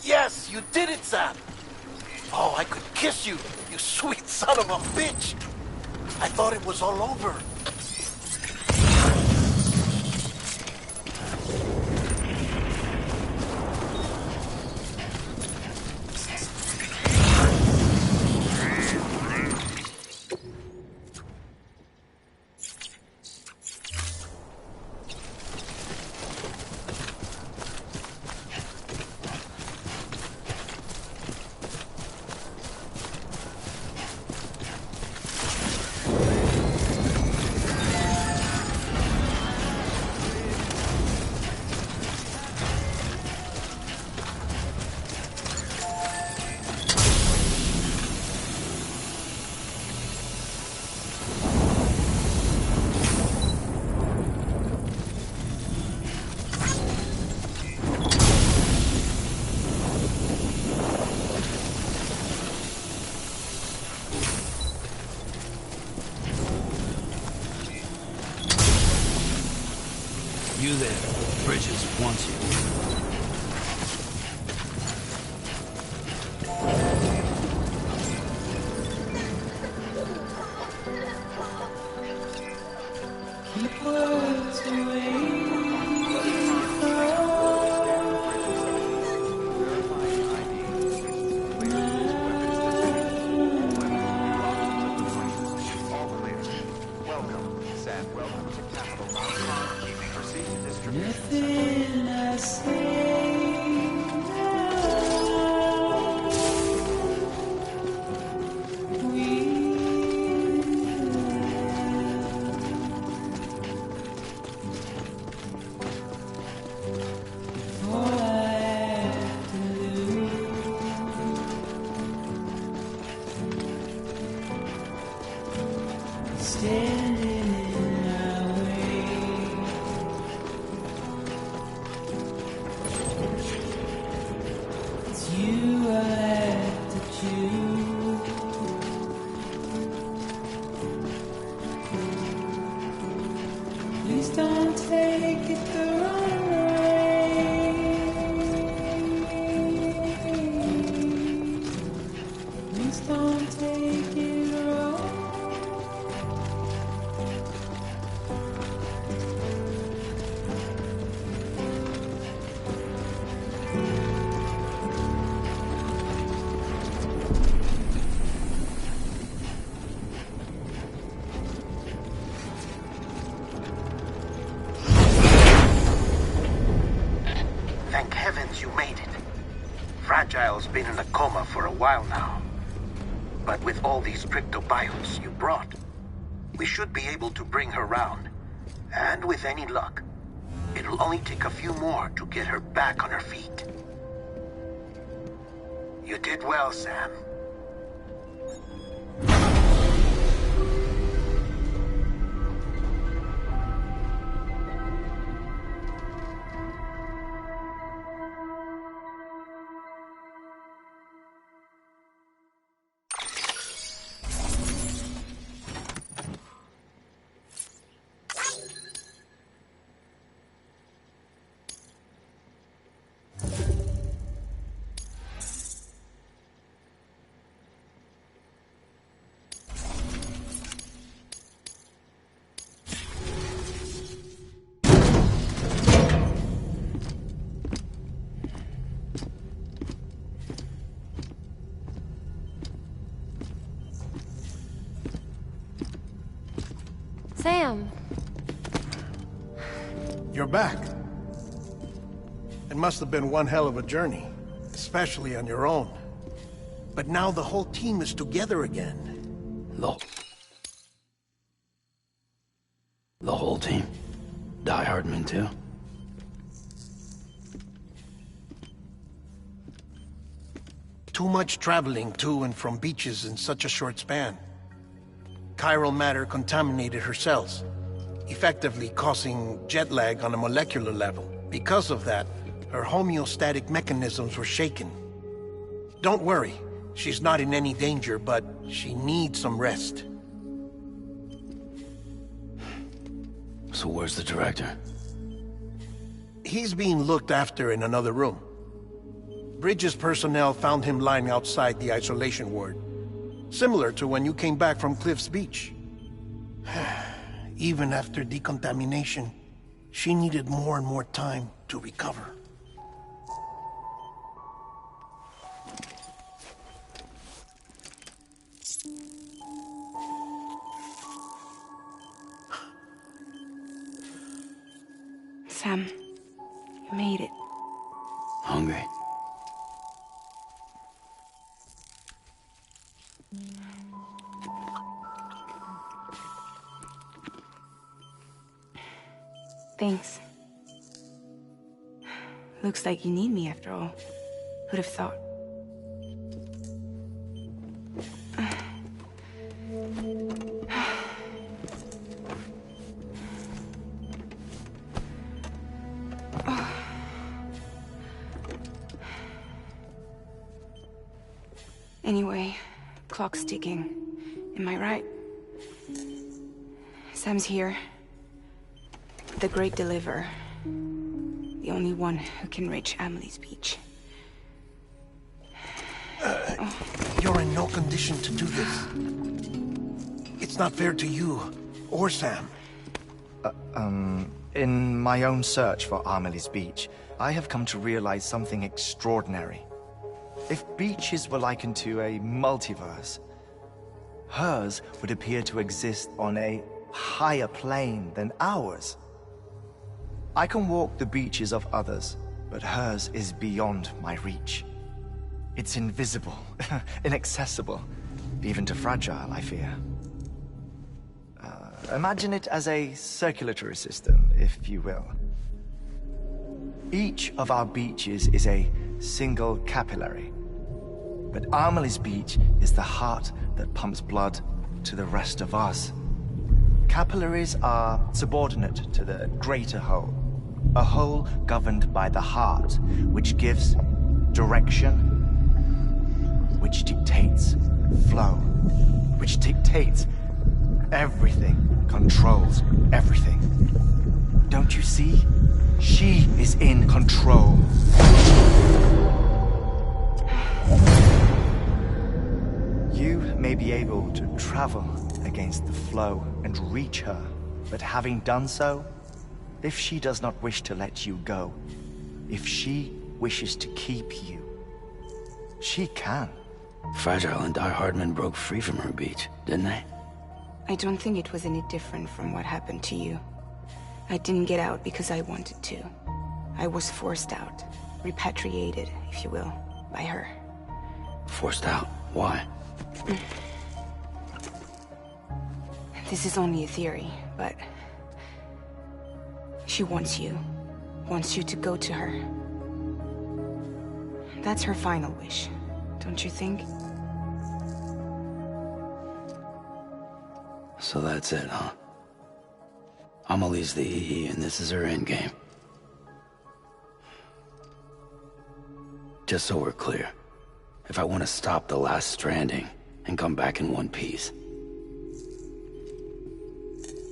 Yes, you did it, Sam. Oh, I could kiss you, you sweet son of a bitch. I thought it was all over. You there. Bridges wants you. Keep words away. Welcome, Sam. Welcome to Capital Mountain. Proceed to distribution center. Nothing I say now. All I have to do, standing in our way. It's you I have to choose. Please don't take it the wrong way. Please don't take it wrong. Thank heavens you made it. Fragile's been in a coma for a while now. But with all these cryptobiotes you brought, we should be able to bring her round. And with any luck, it'll only take a few more to get her back on her feet. You did well, Sam. Sam, You're back. It must have been one hell of a journey, especially on your own. But now the whole team is together again. The whole team? Die Hardman too? Too much traveling to and from beaches in such a short span. Chiral matter contaminated her cells, effectively causing jet lag on a molecular level. Because of that, her homeostatic mechanisms were shaken. Don't worry, she's not in any danger, but she needs some rest. So where's the director? He's being looked after in another room. Bridges personnel found him lying outside the isolation ward. Similar to when you came back from Cliff's Beach. Even after decontamination, she needed more and more time to recover. Sam, you made it. Hungry? Thanks. Looks like you need me after all. Who'd have thought? Anyway, clock's ticking. Am I right? Sam's here. The Great Deliverer. The only one who can reach Amelie's Beach. You're in no condition to do this. It's not fair to you, or Sam. In my own search for Amelie's Beach, I have come to realize something extraordinary. If beaches were likened to a multiverse, hers would appear to exist on a higher plane than ours. I can walk the beaches of others, but hers is beyond my reach. It's invisible, inaccessible, even to fragile, I fear. Imagine it as a circulatory system, if you will. Each of our beaches is a single capillary, but Amelie's Beach is the heart that pumps blood to the rest of us. Capillaries are subordinate to the greater whole, a whole governed by the heart, which gives direction, which dictates flow, which dictates everything, controls everything. Don't you see? She is in control. You may be able to travel against the flow and reach her, but having done so, if she does not wish to let you go, if she wishes to keep you, she can. Fragile and Die Hardman broke free from her beach, didn't they? I don't think it was any different from what happened to you. I didn't get out because I wanted to. I was forced out. Repatriated, if you will, by her. Forced out? Why? This is only a theory, but... she wants you. Wants you to go to her. That's her final wish, don't you think? So that's it, huh? Amelie's the EE, and this is her endgame. Just so we're clear, if I want to stop the last Stranding and come back in one piece,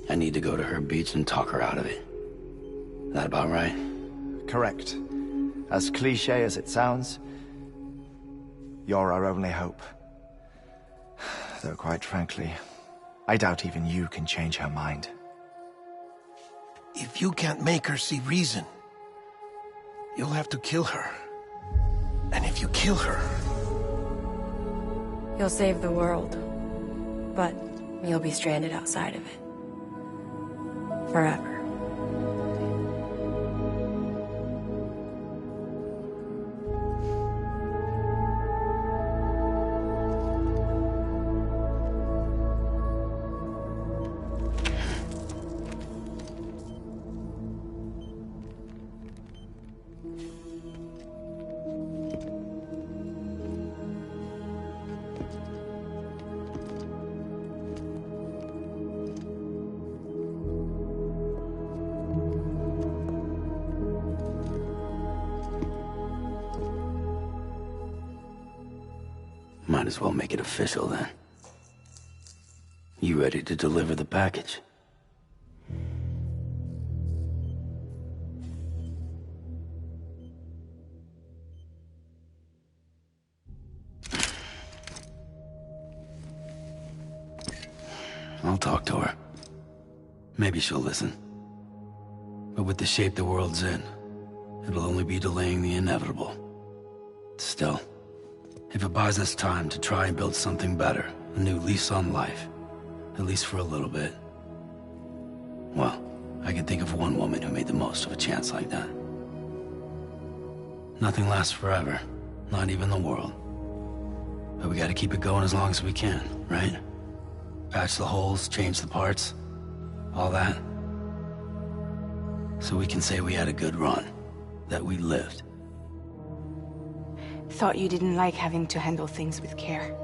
I need to go to her beach and talk her out of it. That about right? Correct. As cliché as it sounds, you're our only hope. Though quite frankly, I doubt even you can change her mind. If you can't make her see reason, you'll have to kill her. And if you kill her... You'll save the world, but you'll be stranded outside of it. Forever. Might as well make it official then. You ready to deliver the package? I'll talk to her. Maybe she'll listen. But with the shape the world's in, it'll only be delaying the inevitable. Still, if it buys us time to try and build something better, a new lease on life, at least for a little bit, well, I can think of one woman who made the most of a chance like that. Nothing lasts forever, not even the world. But we gotta keep it going as long as we can, right? Patch the holes, change the parts, all that. So we can say we had a good run, that we lived. Thought you didn't like having to handle things with care.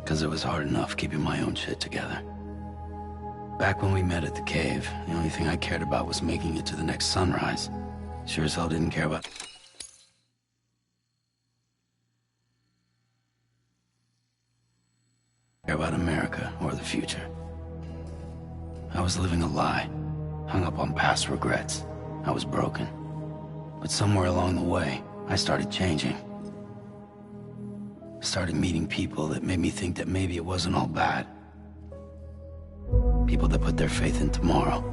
'Cause it was hard enough keeping my own shit together. Back when we met at the cave, the only thing I cared about was making it to the next sunrise. Sure as hell didn't care about America or the future. I was living a lie, hung up on past regrets. I was broken. But somewhere along the way, I started changing. Started meeting people that made me think that maybe it wasn't all bad. People that put their faith in tomorrow,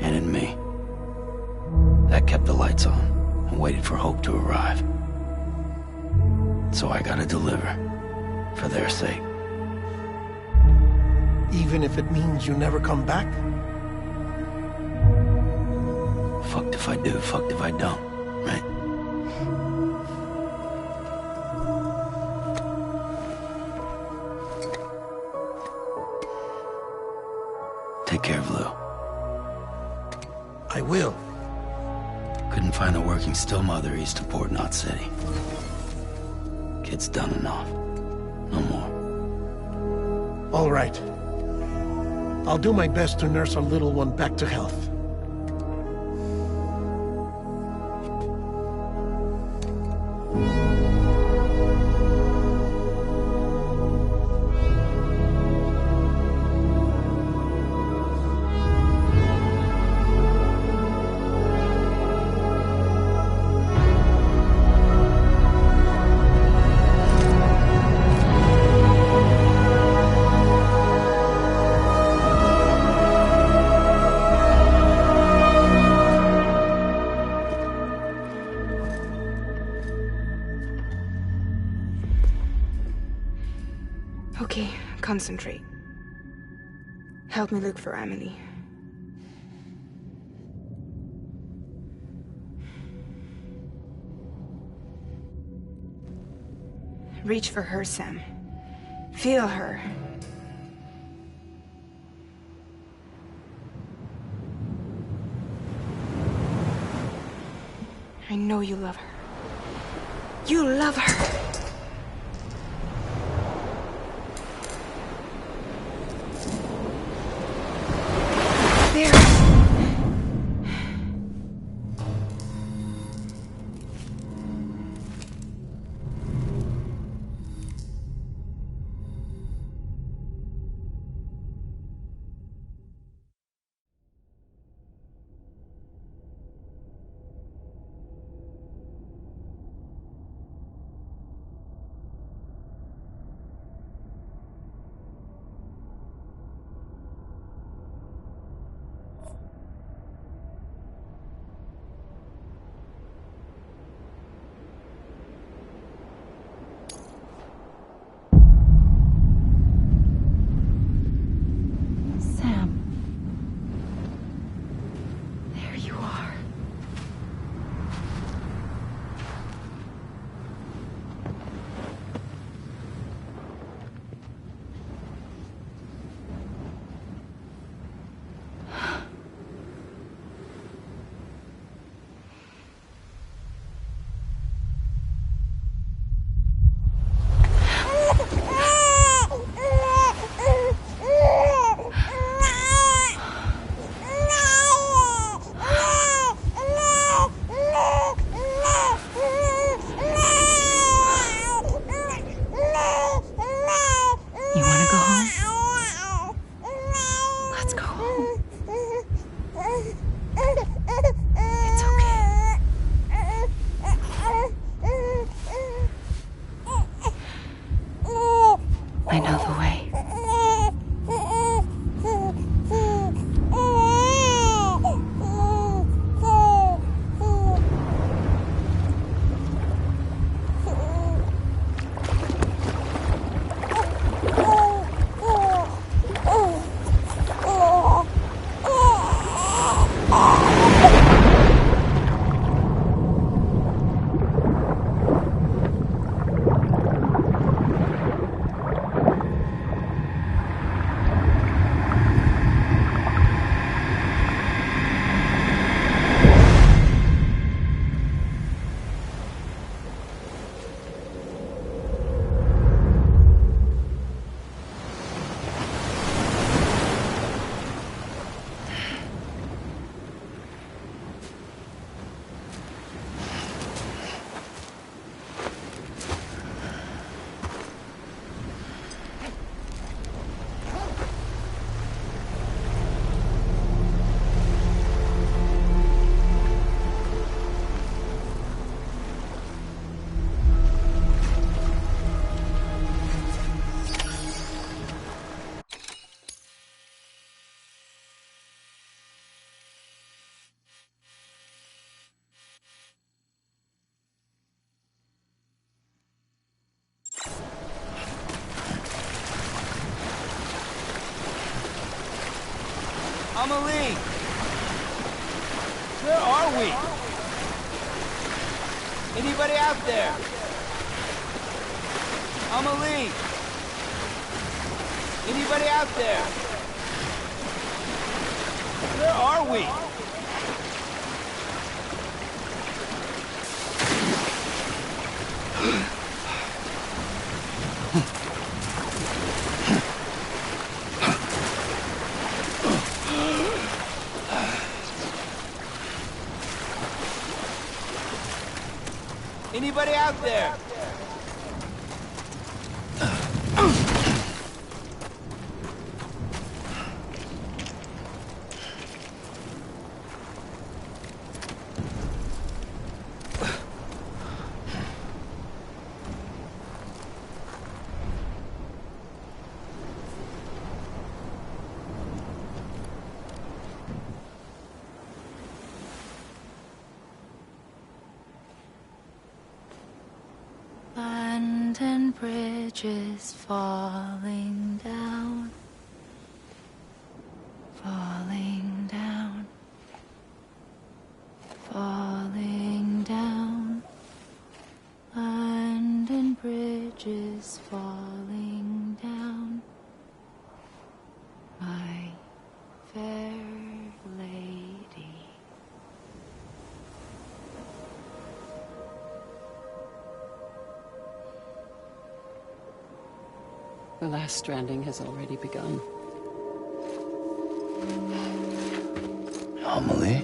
and in me. That kept the lights on, and waited for hope to arrive. So I gotta deliver, for their sake. Even if it means you never come back? Fucked if I do, fucked if I don't, right? Take care of Lou. I will. Couldn't find a working still mother east of Port Knot City. Kid's done enough. No more. All right. I'll do my best to nurse our little one back to health. Okay, concentrate. Help me look for Emily. Reach for her, Sam. Feel her. I know you love her. You love her! There. Amelie! Where are we? Anybody out there? Amelie! Anybody out there? Where are we? Anybody out there? Land and bridges falling down, falling down, falling down. Land and bridges falling down, my fair lady. The last stranding has already begun. Amelie?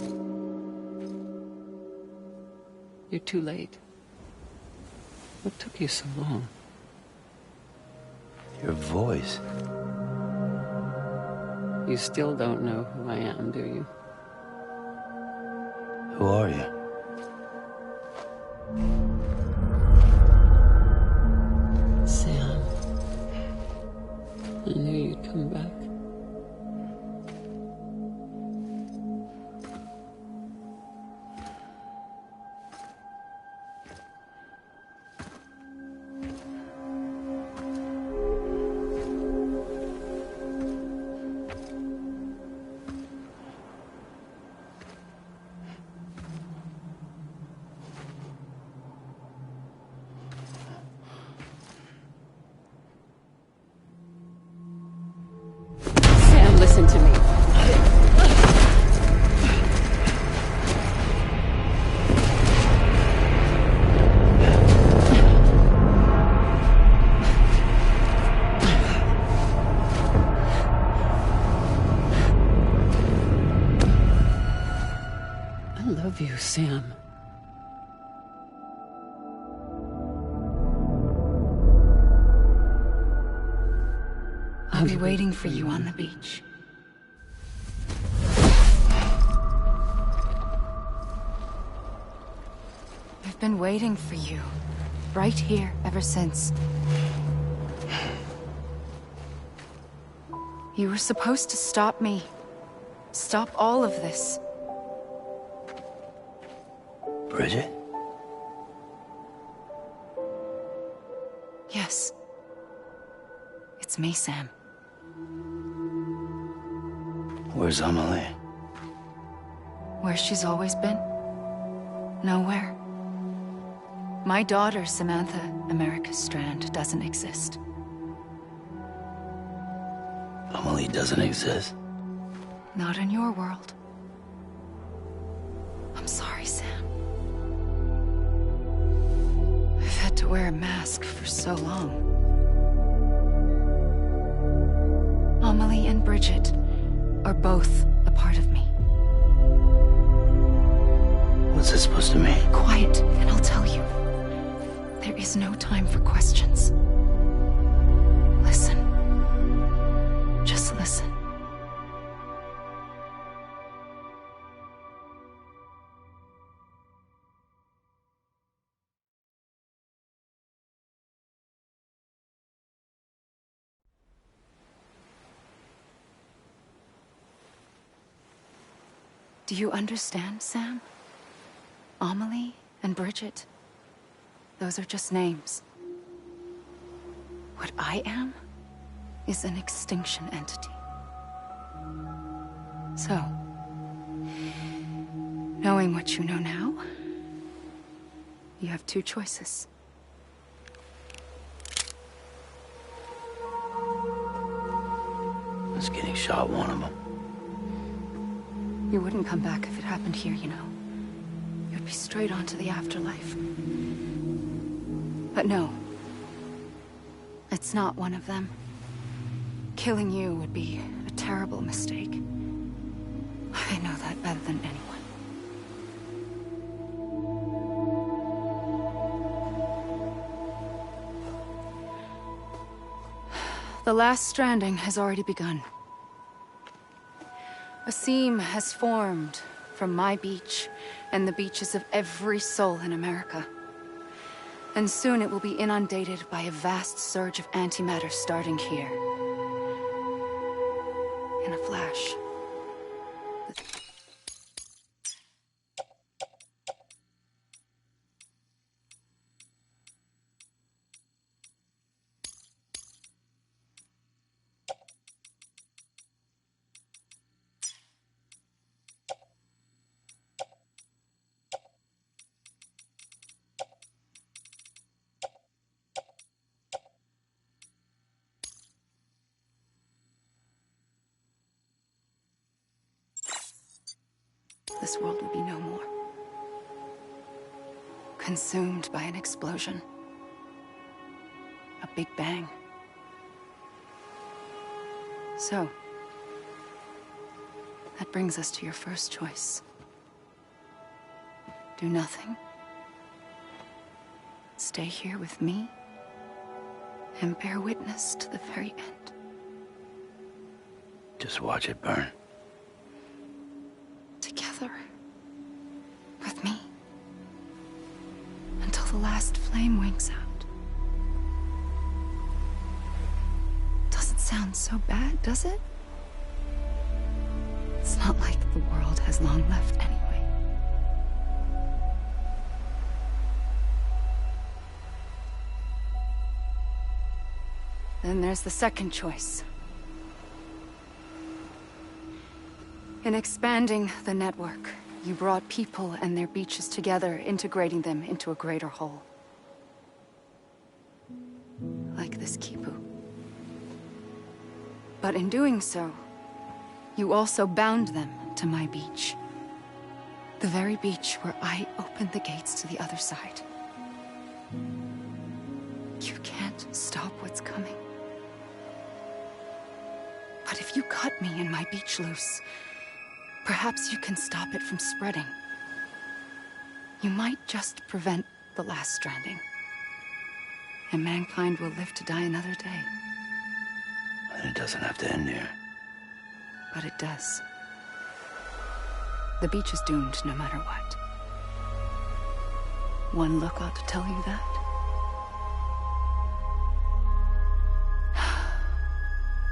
You're too late. What took you so long? Your voice. You still don't know who I am, do you? Who are you? Sam. I knew you'd come back. Sam, listen to me. I love you, Sam. I'll be waiting for you on the beach. I've been waiting for you, right here, ever since. You were supposed to stop me. Stop all of this. Bridget? Yes. It's me, Sam. Where's Amelie? Where she's always been. Nowhere. My daughter, Samantha America Strand, doesn't exist. Amelie doesn't exist. Not in your world. I'm sorry, Sam. I've had to wear a mask for so long. Amelie and Bridget are both a part of me. What's this supposed to mean? Quiet, and I'll tell you. There is no time for questions. Listen. Just listen. Do you understand, Sam? Amelie and Bridget, those are just names. What I am is an extinction entity. So, knowing what you know now, you have two choices. Is getting shot one of them? You wouldn't come back if it happened here, you know. You'd be straight on to the afterlife. But no. It's not one of them. Killing you would be a terrible mistake. I know that better than anyone. The last stranding has already begun. A seam has formed from my beach and the beaches of every soul in America. And soon it will be inundated by a vast surge of antimatter starting here. In a flash. This world will be no more. Consumed by an explosion. A big bang. So, that brings us to your first choice. Do nothing. Stay here with me, and bear witness to the very end. Just watch it burn. Together. With me. Until the last flame winks out. Doesn't sound so bad, does it? It's not like the world has long left anyway. Then there's the second choice. In expanding the network, you brought people and their beaches together, integrating them into a greater whole. Like this Kipu. But in doing so, you also bound them to my beach. The very beach where I opened the gates to the other side. You can't stop what's coming. But if you cut me and my beach loose, perhaps you can stop it from spreading. You might just prevent the last stranding. And mankind will live to die another day. And it doesn't have to end here. But it does. The beach is doomed no matter what. One look ought to tell you that.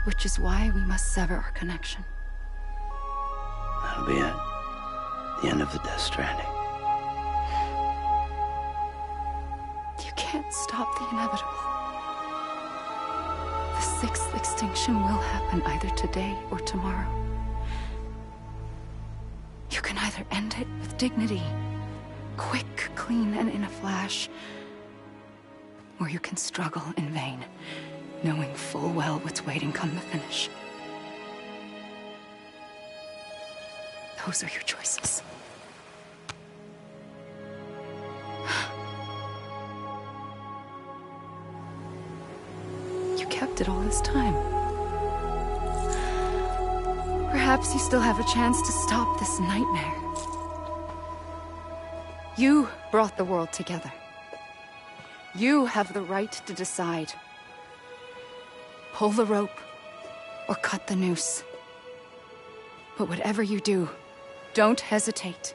Which is why we must sever our connection. That'll be it. The end of the Death Stranding. You can't stop the inevitable. The sixth extinction will happen either today or tomorrow. You can either end it with dignity, quick, clean, and in a flash, or you can struggle in vain, knowing full well what's waiting come the finish. Those are your choices. You kept it all this time. Perhaps you still have a chance to stop this nightmare. You brought the world together. You have the right to decide. Pull the rope or cut the noose. But whatever you do, don't hesitate.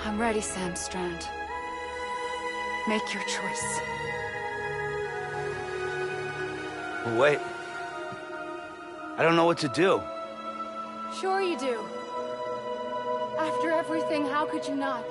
I'm ready, Sam Strand. Make your choice. Wait. I don't know what to do. Sure you do. After everything, how could you not?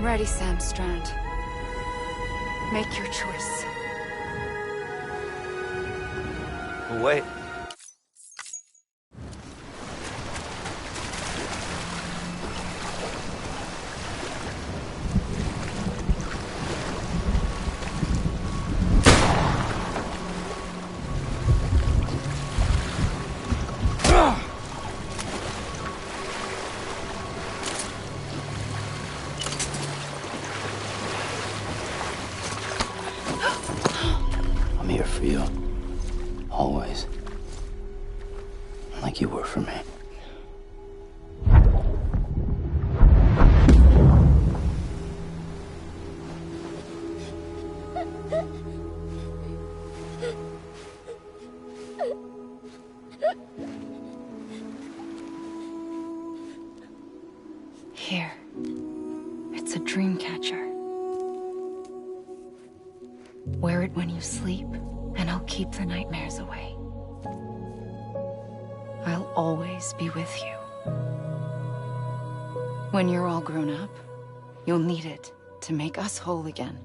ready, Sam Strand. Make your choice. Wait. I'm here for you. Always. Like you were for me. Here. It's a dream catcher. Wear it when you sleep, and I'll keep the nightmares away. I'll always be with you. When you're all grown up, you'll need it to make us whole again.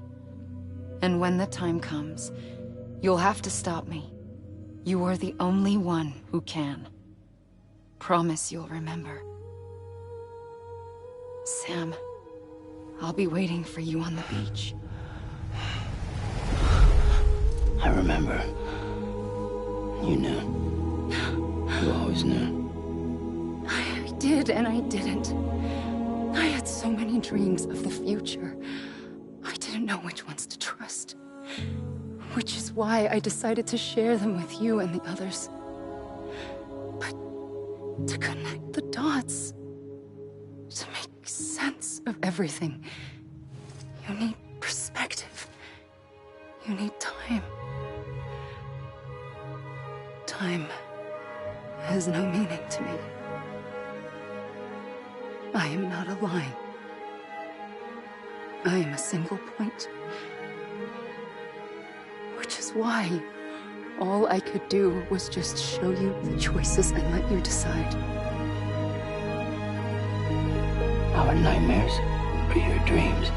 And when the time comes, you'll have to stop me. You are the only one who can. Promise you'll remember. Sam, I'll be waiting for you on the beach. I remember. You knew. You always knew. I did and I didn't. I had so many dreams of the future. I didn't know which ones to trust. Which is why I decided to share them with you and the others. But to connect the dots, to make sense of everything, you need perspective. You need time. Time has no meaning to me. I am not a line. I am a single point. Which is why all I could do was just show you the choices and let you decide. Our nightmares or your dreams?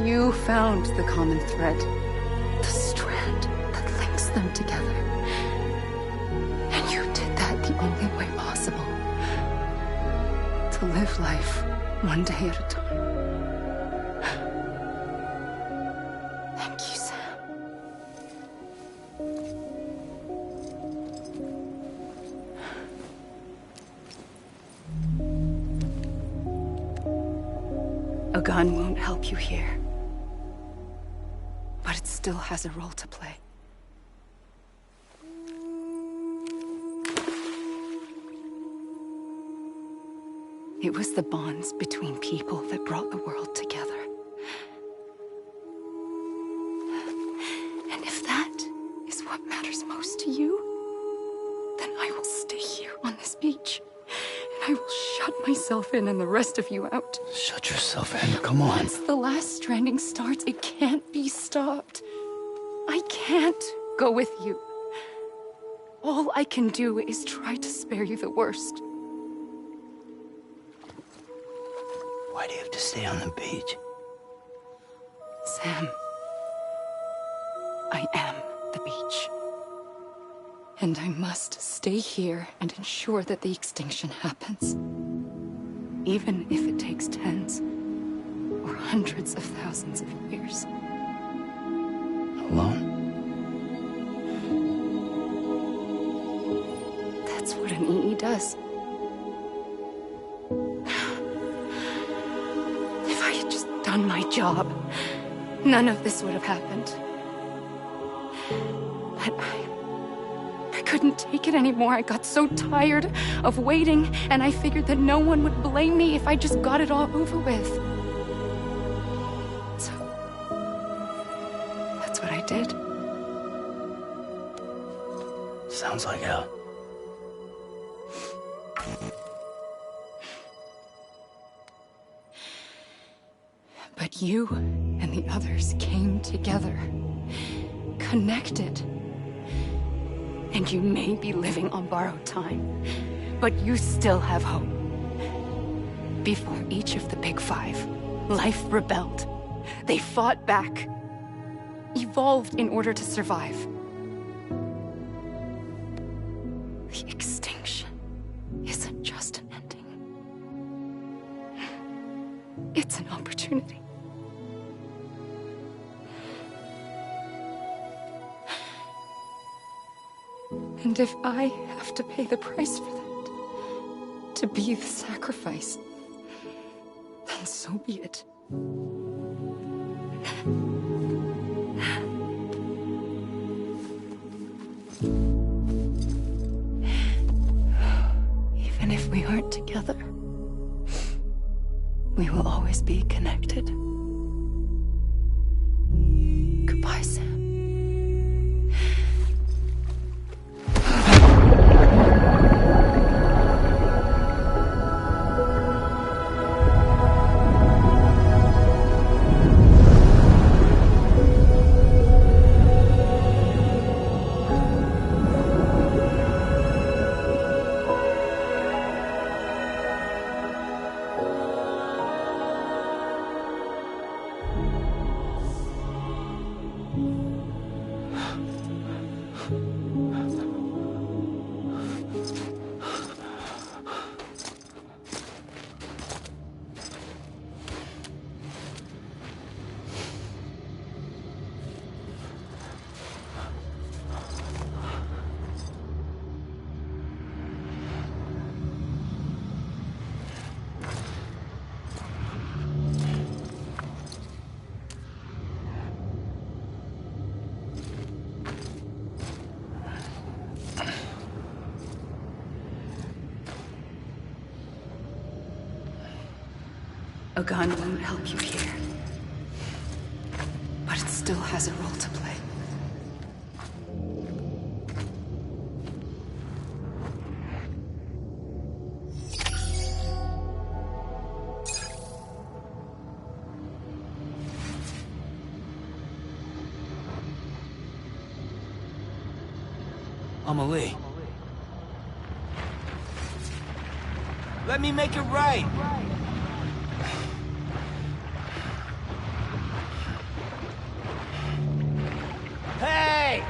You found the common thread, the strand that links them together. And you did that the only way possible. To live life one day at a time. Thank you, Sam. A gun won't help you here. But it still has a role to play. It was the bonds between people that brought the world together. And if that is what matters most to you, then I will stay here on this beach. And I will shut myself in and the rest of you out. Shut yourself in, come on. Once the last stranding starts, it can't be stopped. I can't go with you. All I can do is try to spare you the worst. Why do you have to stay on the beach? Sam, I am the beach. And I must stay here and ensure that the extinction happens. Even if it takes tens or hundreds of thousands of years. Alone? That's what an EE does. If I had just done my job, none of this would have happened. But I couldn't take it anymore. I got so tired of waiting, and I figured that no one would blame me if I just got it all over with. So, that's what I did. Sounds like hell. But you and the others came together, connected. And you may be living on borrowed time, but you still have hope. Before each of the Big Five, life rebelled. They fought back, evolved in order to survive. The extinction isn't just an ending. It's an opportunity. And if I have to pay the price for that, to be the sacrifice, then so be it. Even if we aren't together, we will always be connected. Goodbye, Sam. A gun won't help you here, but it still has a role to play. Amelie. Let me make it right! Hey!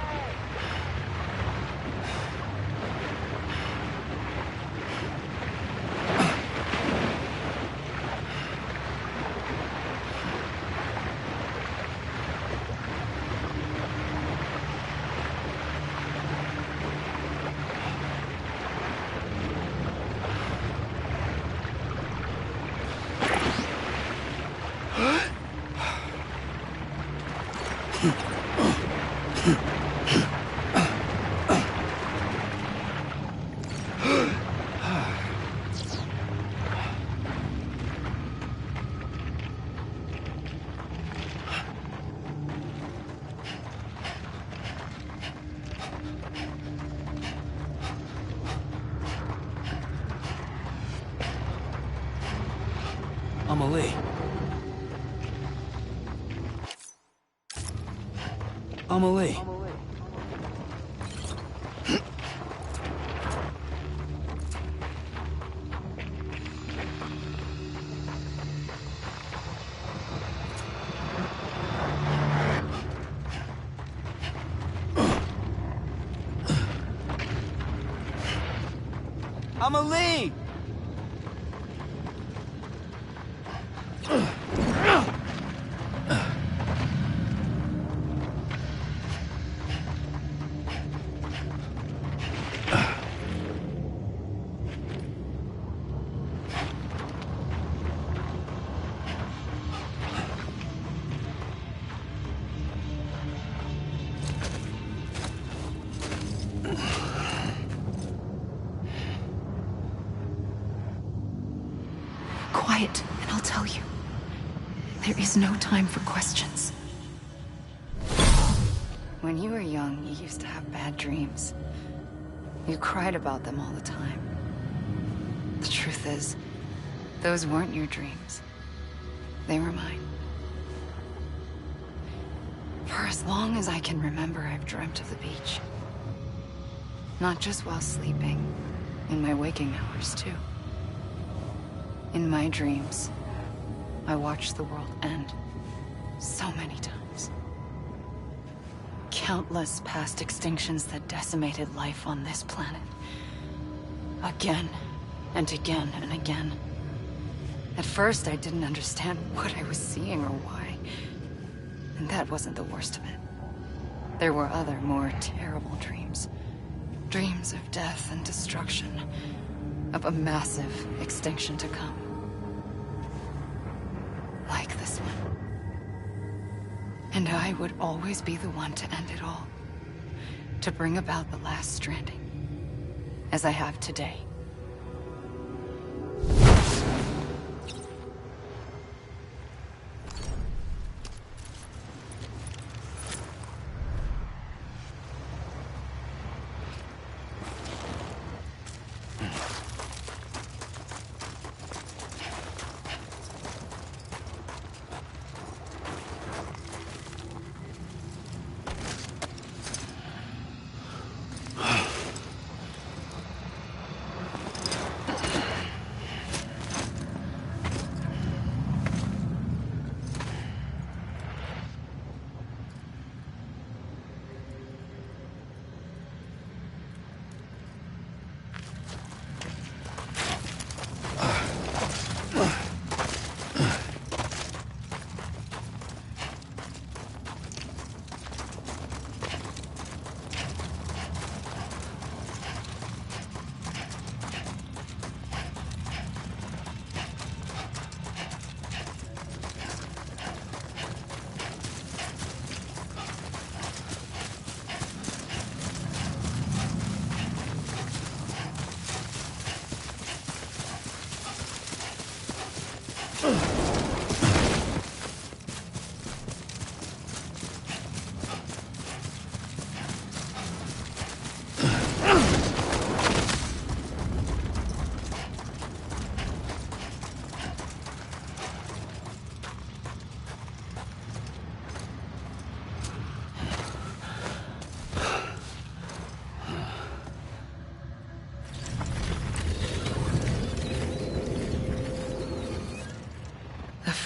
Amelie. Amelie. Amelie! Quiet, and I'll tell you. There is no time for questions. When you were young, you used to have bad dreams. You cried about them all the time. The truth is, those weren't your dreams. They were mine. For as long as I can remember, I've dreamt of the beach. Not just while sleeping, in my waking hours, too. In my dreams, I watched the world end so many times. Countless past extinctions that decimated life on this planet. Again, and again, and again. At first, I didn't understand what I was seeing or why. And that wasn't the worst of it. There were other, more terrible dreams. Dreams of death and destruction. Of a massive extinction to come. Like this one. And I would always be the one to end it all. To bring about the last stranding. As I have today.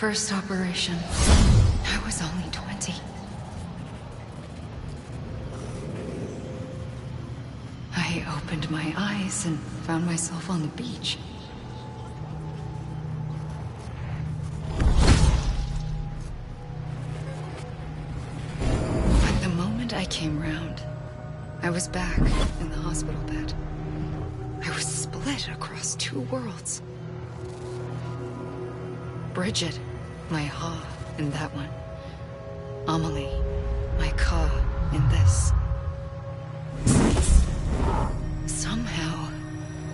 First operation, I was only 20. I opened my eyes and found myself on the beach. But the moment I came round, I was back in the hospital bed. I was split across two worlds. Bridget, my Ha in that one. Amelie, my Ka in this. Somehow,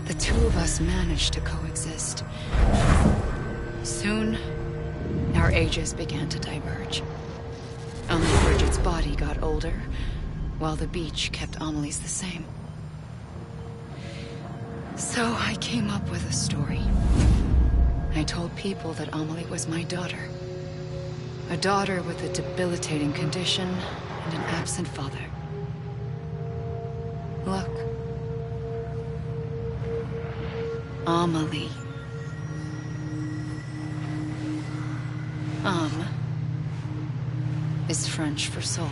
the two of us managed to coexist. Soon, our ages began to diverge. Only Bridget's body got older, while the beach kept Amelie's the same. So I came up with a story. I told people that Amelie was my daughter. A daughter with a debilitating condition and an absent father. Look. Amelie. Âme is French for soul.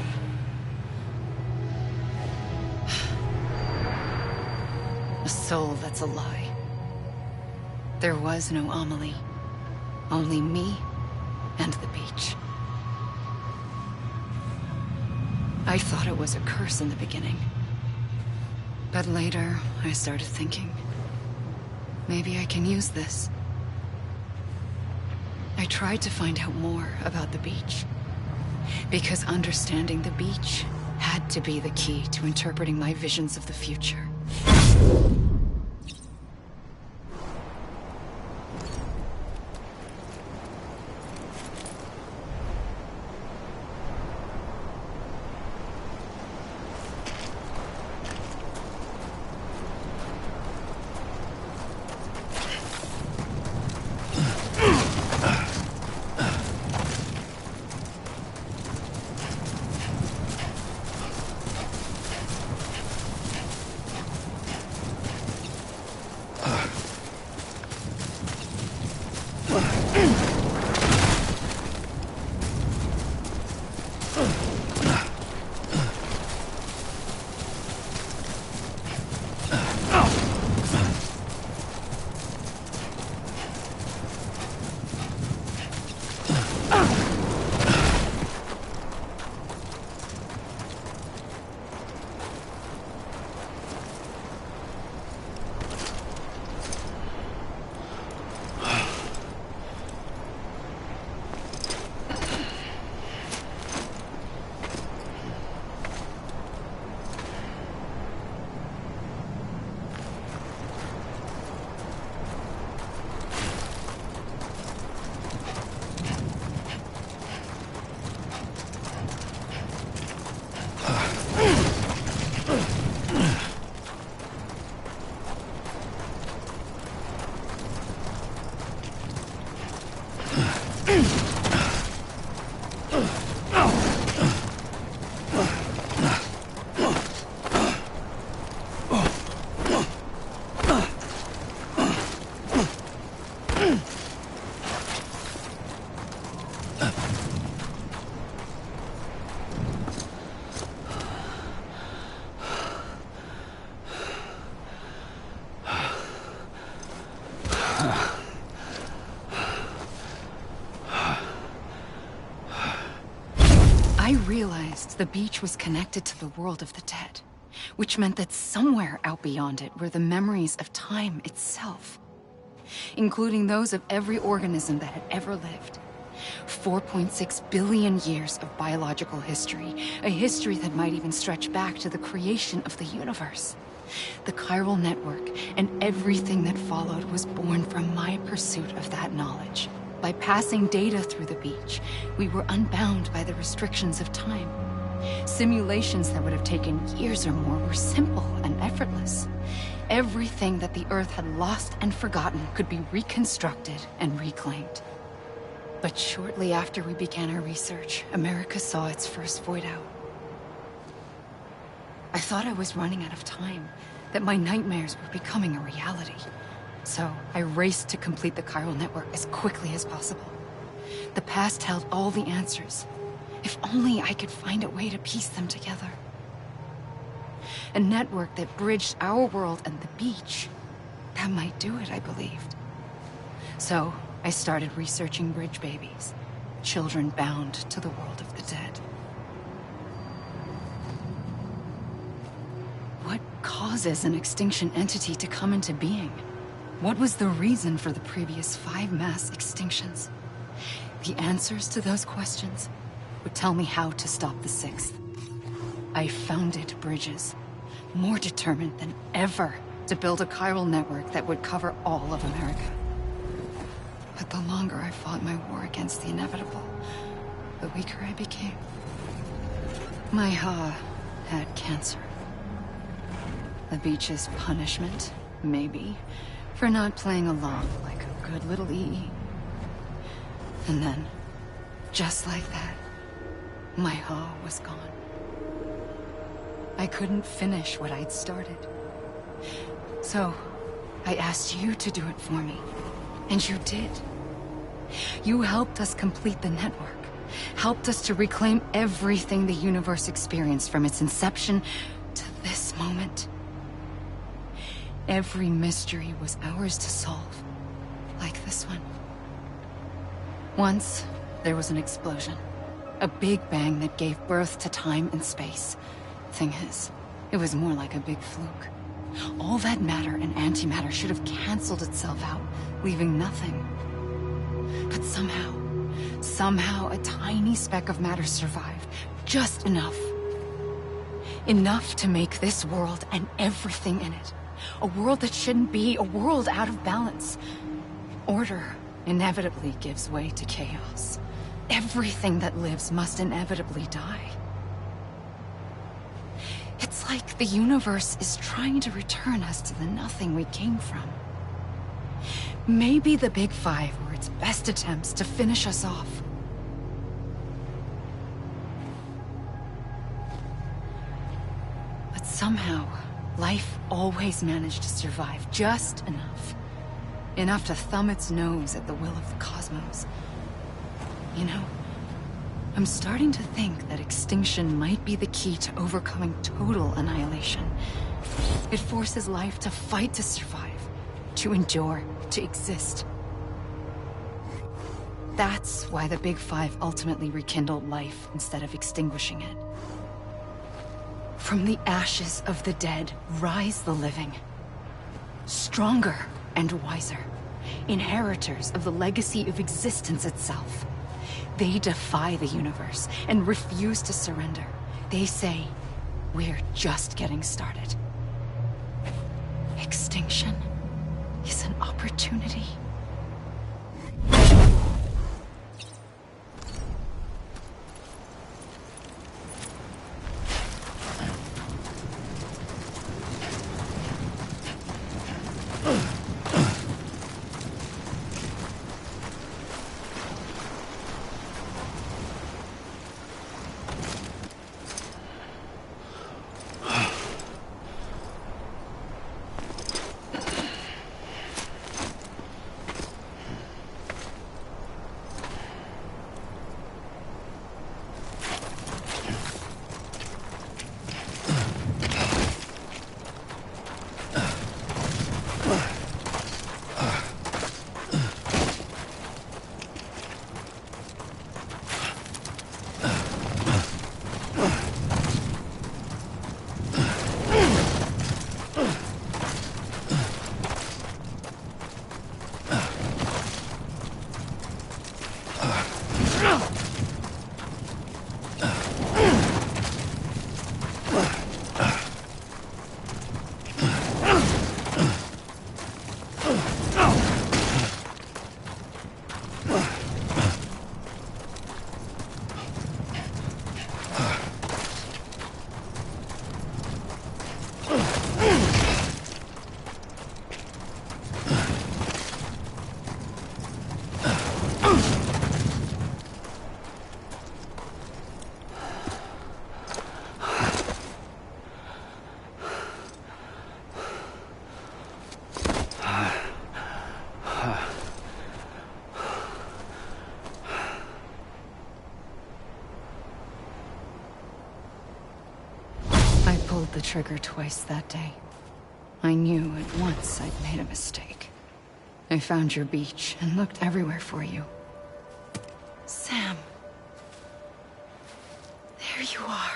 A soul that's a lie. There was no Amelie. Only me and the beach. I thought it was a curse in the beginning. But later, I started thinking, maybe I can use this. I tried to find out more about the beach. Because understanding the beach had to be the key to interpreting my visions of the future. realized the beach was connected to the world of the dead, which meant that somewhere out beyond it were the memories of time itself, including those of every organism that had ever lived. 4.6 billion years of biological history, a history that might even stretch back to the creation of the universe. The chiral network and everything that followed was born from my pursuit of that knowledge. By passing data through the beach, we were unbound by the restrictions of time. Simulations that would have taken years or more were simple and effortless. Everything that the Earth had lost and forgotten could be reconstructed and reclaimed. But shortly after we began our research, America saw its first void out. I thought I was running out of time, that my nightmares were becoming a reality. So I raced to complete the chiral network as quickly as possible. The past held all the answers. If only I could find a way to piece them together. A network that bridged our world and the beach. That might do it, I believed. So I started researching bridge babies, children bound to the world of the dead. What causes an extinction entity to come into being? What was the reason for the previous 5 mass extinctions? The answers to those questions would tell me how to stop the 6th. I founded bridges, more determined than ever to build a chiral network that would cover all of America. But the longer I fought my war against the inevitable, the weaker I became. My Ha had cancer. The beach's punishment, maybe, for not playing along like a good little E. And then, just like that, my Ha was gone. I couldn't finish what I'd started. So, I asked you to do it for me. And you did. You helped us complete the network. Helped us to reclaim everything the universe experienced from its inception to this moment. Every mystery was ours to solve. Like this one. Once, there was an explosion. A big bang that gave birth to time and space. Thing is, it was more like a big fluke. All that matter and antimatter should have canceled itself out, leaving nothing. But somehow a tiny speck of matter survived. Just enough. Enough to make this world and everything in it. A world that shouldn't be, a world out of balance. Order inevitably gives way to chaos. Everything that lives must inevitably die. It's like the universe is trying to return us to the nothing we came from. Maybe the Big Five were its best attempts to finish us off. But somehow, life always managed to survive just enough. Enough to thumb its nose at the will of the cosmos. You know, I'm starting to think that extinction might be the key to overcoming total annihilation. It forces life to fight to survive, to endure, to exist. That's why the Big Five ultimately rekindled life instead of extinguishing it. From the ashes of the dead rise the living. Stronger and wiser. Inheritors of the legacy of existence itself. They defy the universe and refuse to surrender. They say, we're just getting started. Extinction is an opportunity. pulled the trigger twice that day. I knew at once I'd made a mistake. I found your beach and looked everywhere for you. Sam. There you are.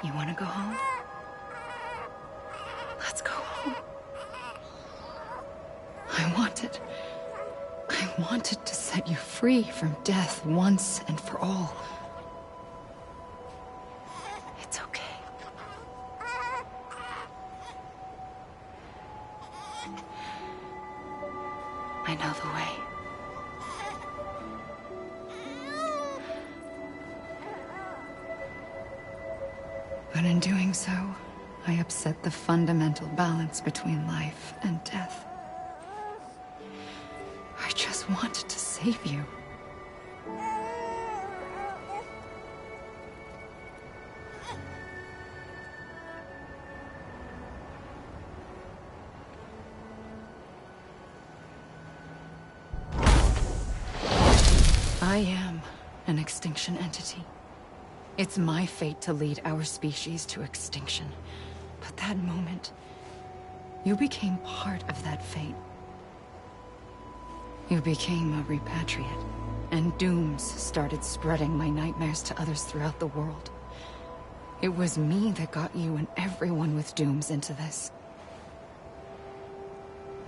You want to go home? Let's go home. I wanted to set you free from death once and for all. It's okay. I know the way. But in doing so, I upset the fundamental balance between life and death. I just wanted to save you. I am an extinction entity. It's my fate to lead our species to extinction. But that moment, you became part of that fate. You became a repatriate, and dooms started spreading my nightmares to others throughout the world. It was me that got you and everyone with dooms into this.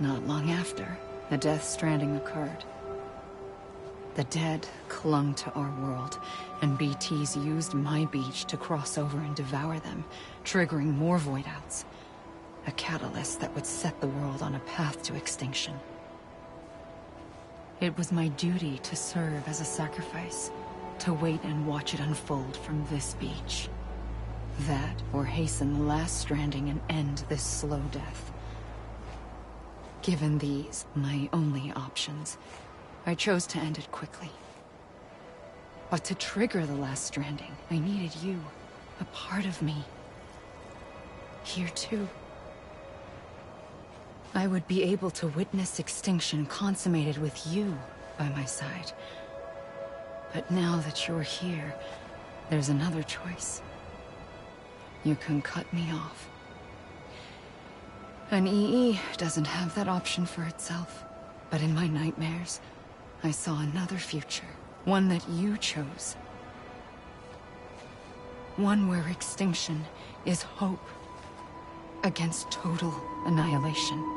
Not long after, the Death Stranding occurred. The dead clung to our world, and BTs used my beach to cross over and devour them, triggering more void outs. A catalyst that would set the world on a path to extinction. It was my duty to serve as a sacrifice, to wait and watch it unfold from this beach. That, or hasten the last stranding and end this slow death. Given these, my only options, I chose to end it quickly. But to trigger the last stranding, I needed you, a part of me. Here too. I would be able to witness extinction consummated with you by my side. But now that you're here, there's another choice. You can cut me off. An EE doesn't have that option for itself. But in my nightmares, I saw another future. One that you chose. One where extinction is hope against total annihilation.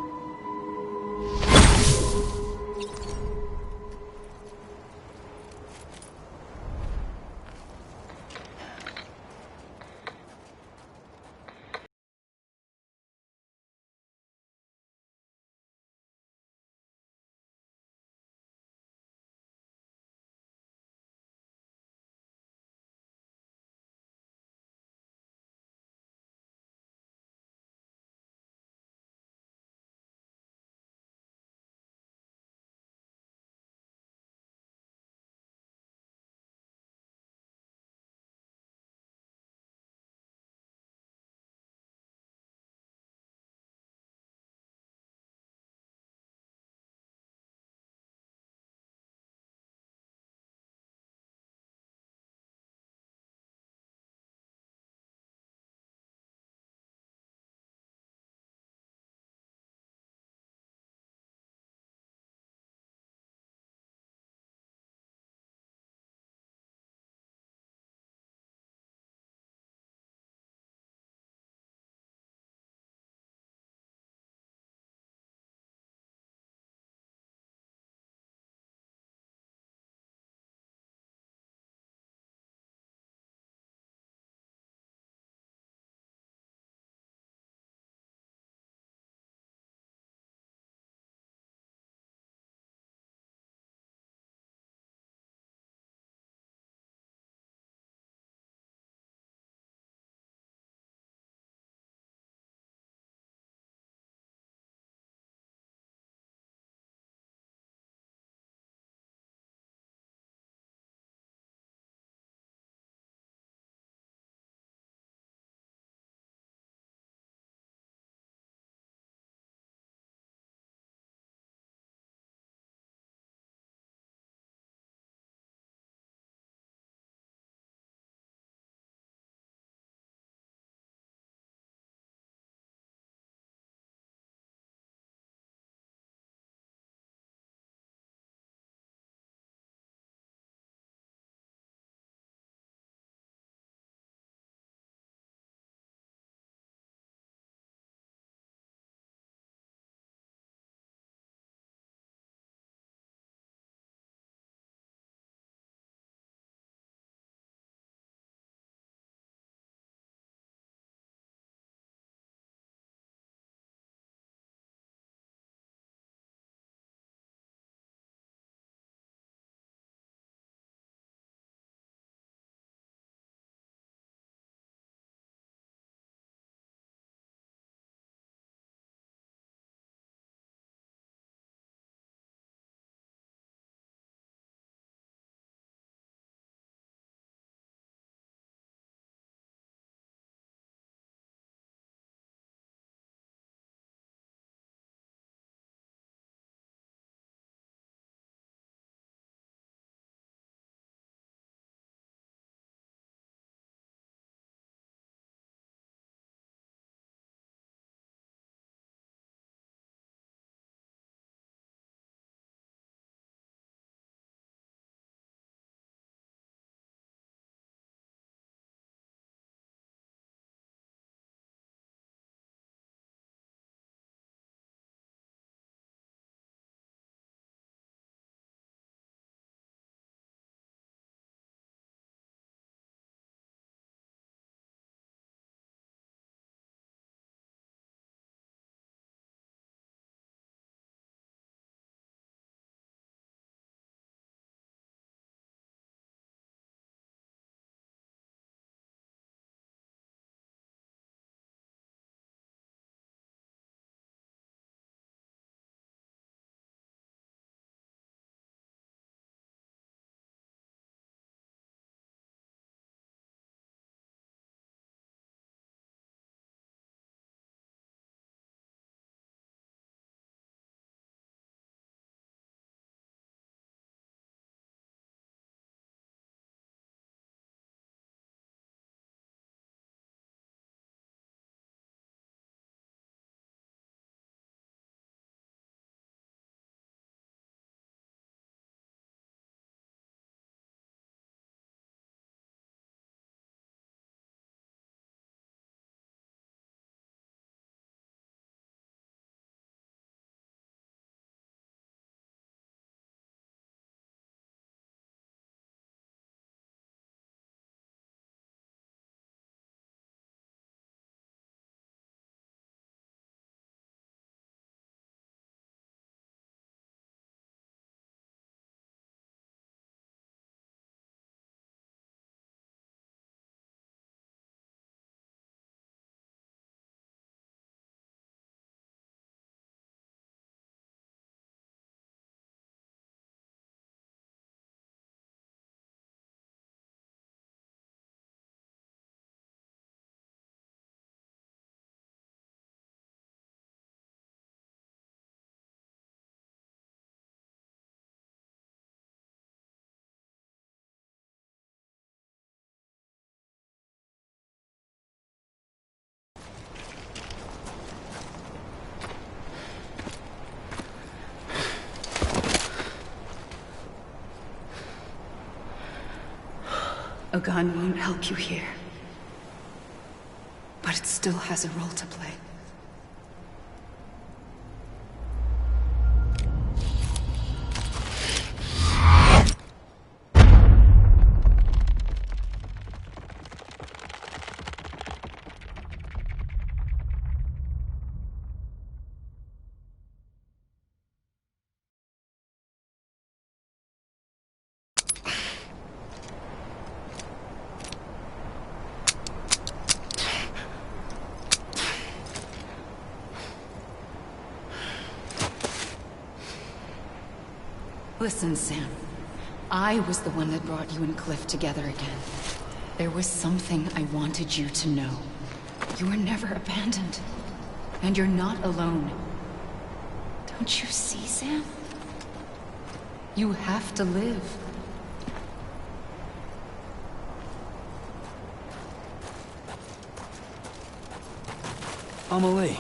A gun won't help you here. But it still has a role to play. Listen, Sam. I was the one that brought you and Cliff together again. There was something I wanted you to know. You were never abandoned. And you're not alone. Don't you see, Sam? You have to live. Amelie.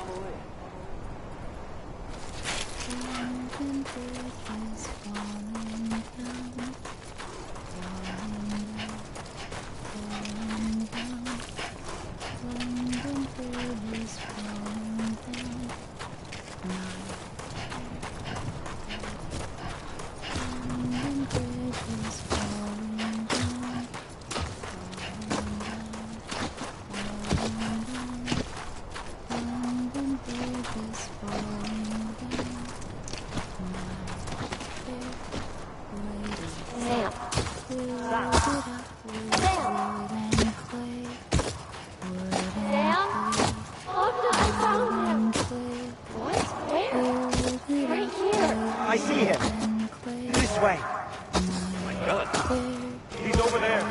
I see him. This way. My God. He's over there.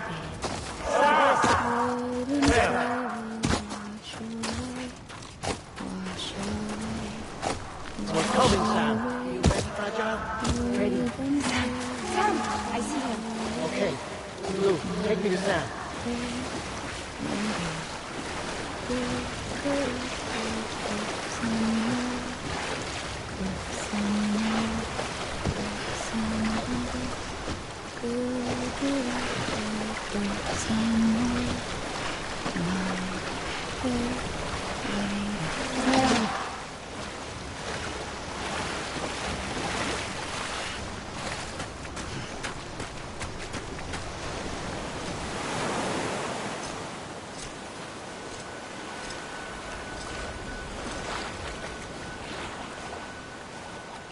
We're coming, Sam. You ready, Fragile? Ready. Sam, I see him. Okay. Blue, take me to Sam.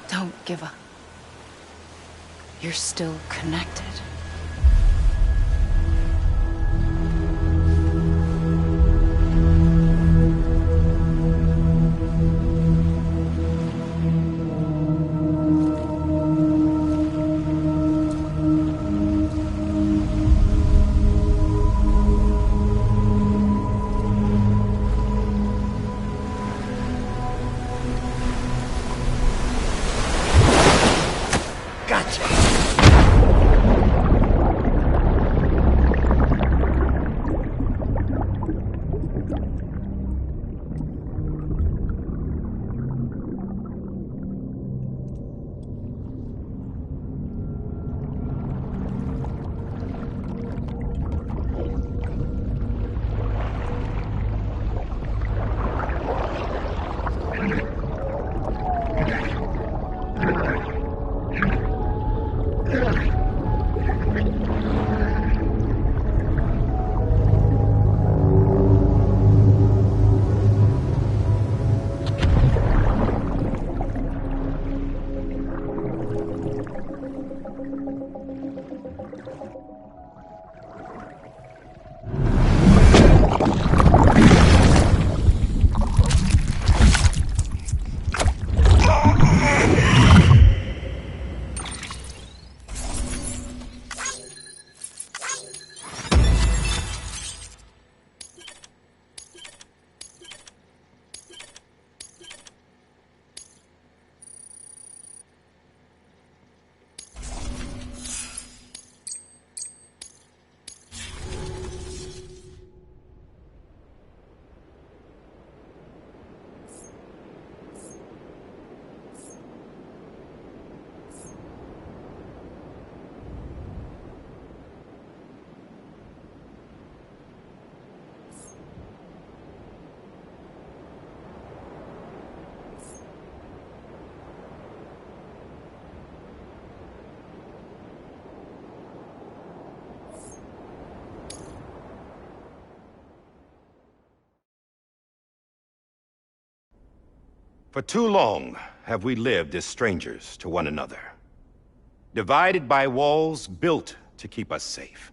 Don't give up. You're still connected. Gotcha. For too long have we lived as strangers to one another, divided by walls built to keep us safe.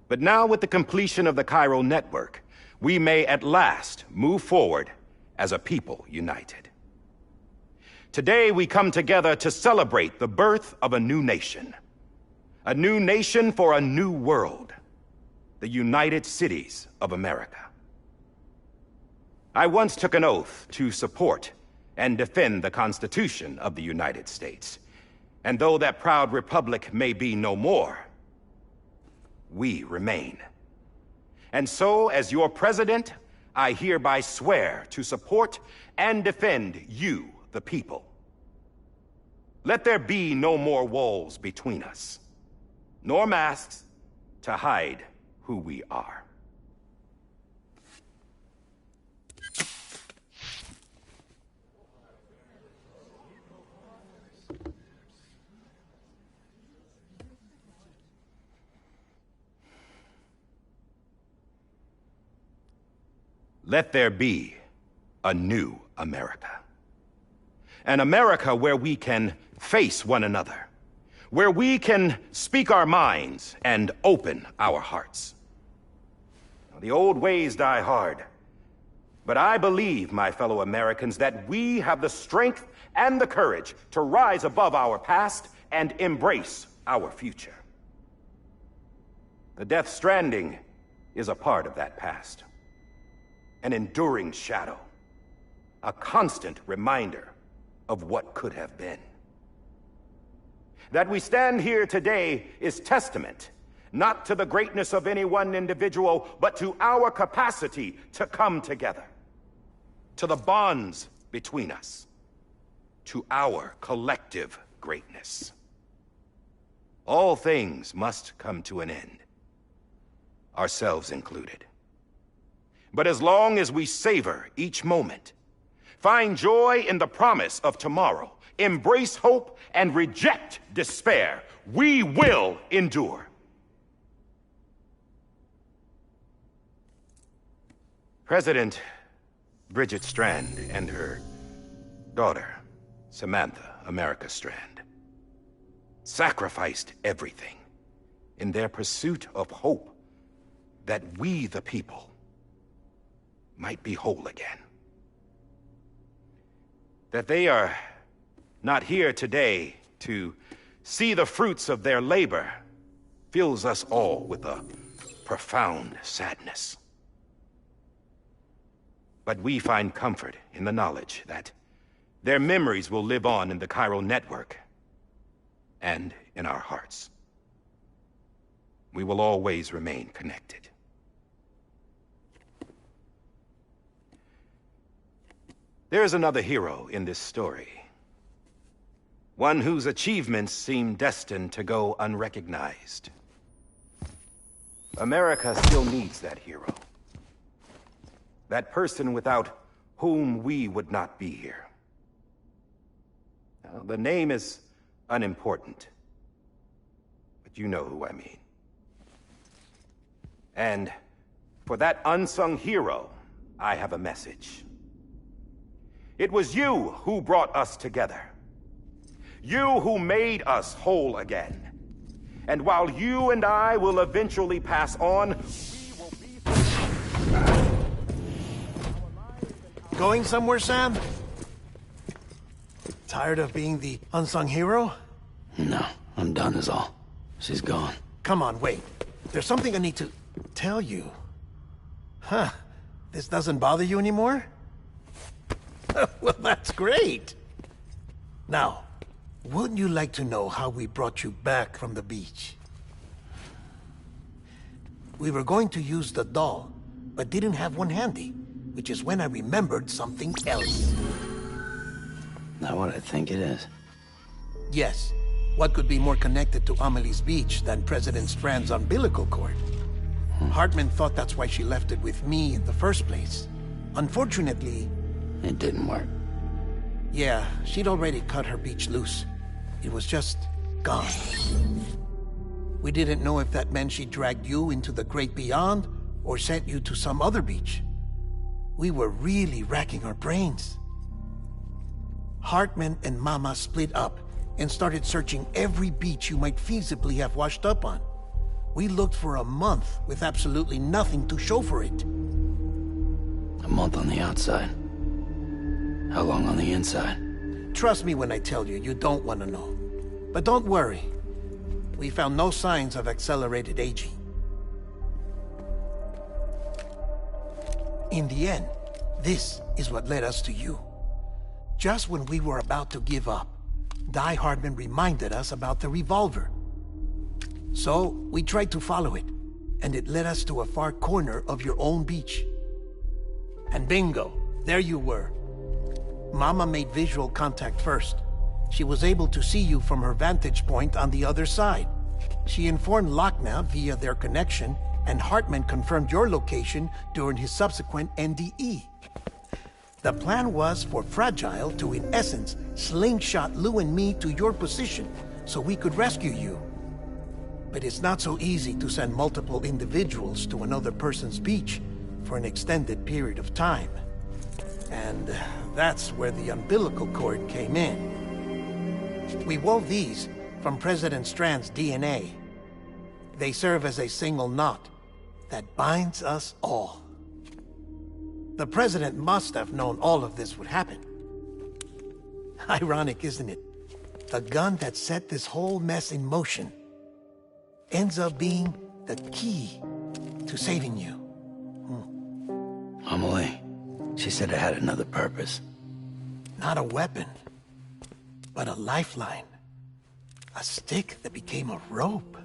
But now, with the completion of the Chiral network, we may at last move forward as a people united. Today, we come together to celebrate the birth of a new nation. A new nation for a new world. The United Cities of America. I once took an oath to support and defend the Constitution of the United States. And though that proud republic may be no more, we remain. And so, as your president, I hereby swear to support and defend you, the people. Let there be no more walls between us, nor masks to hide who we are. Let there be a new America. An America where we can face one another, where we can speak our minds and open our hearts. The old ways die hard, but I believe, my fellow Americans, that we have the strength and the courage to rise above our past and embrace our future. The Death Stranding is a part of that past. An enduring shadow, a constant reminder of what could have been. That we stand here today is testament, not to the greatness of any one individual, but to our capacity to come together, to the bonds between us, to our collective greatness. All things must come to an end, ourselves included. But as long as we savor each moment, find joy in the promise of tomorrow, embrace hope, and reject despair, we will endure. President Bridget Strand and her daughter, Samantha America Strand, sacrificed everything in their pursuit of hope that we, the people, might be whole again. That they are not here today to see the fruits of their labor fills us all with a profound sadness. But we find comfort in the knowledge that their memories will live on in the Chiral network and in our hearts. We will always remain connected. There's another hero in this story. One whose achievements seem destined to go unrecognized. America still needs that hero. That person without whom we would not be here. Now, the name is unimportant, but you know who I mean. And for that unsung hero, I have a message. It was you who brought us together. You who made us whole again. And while you and I will eventually pass on, we will be... Going somewhere, Sam? Tired of being the unsung hero? No, I'm done is all. She's gone. Come on, wait. There's something I need to tell you. Huh. This doesn't bother you anymore? Well, that's great. Now, wouldn't you like to know how we brought you back from the beach? We were going to use the doll, but didn't have one handy, which is when I remembered something else. Not what I think it is. Yes. What could be more connected to Amelie's beach than President Strand's umbilical cord? Hartman thought that's why she left it with me in the first place. Unfortunately... It didn't work. Yeah, she'd already cut her beach loose. It was just gone. We didn't know if that meant she dragged you into the great beyond, or sent you to some other beach. We were really racking our brains. Hartman and Mama split up and started searching every beach you might feasibly have washed up on. We looked for a month with absolutely nothing to show for it. A month on the outside. How long on the inside? Trust me when I tell you, you don't want to know. But don't worry. We found no signs of accelerated aging. In the end, this is what led us to you. Just when we were about to give up, Die Hardman reminded us about the revolver. So, we tried to follow it, and it led us to a far corner of your own beach. And bingo, there you were. Mama made visual contact first. She was able to see you from her vantage point on the other side. She informed Lochna via their connection, and Hartman confirmed your location during his subsequent NDE. The plan was for Fragile to, in essence, slingshot Lou and me to your position so we could rescue you. But it's not so easy to send multiple individuals to another person's beach for an extended period of time. And that's where the umbilical cord came in. We wove these from President Strand's DNA. They serve as a single knot that binds us all. The President must have known all of this would happen. Ironic, isn't it? The gun that set this whole mess in motion ends up being the key to saving you. Amelie, she said it had another purpose. Not a weapon, but a lifeline. A stick that became a rope.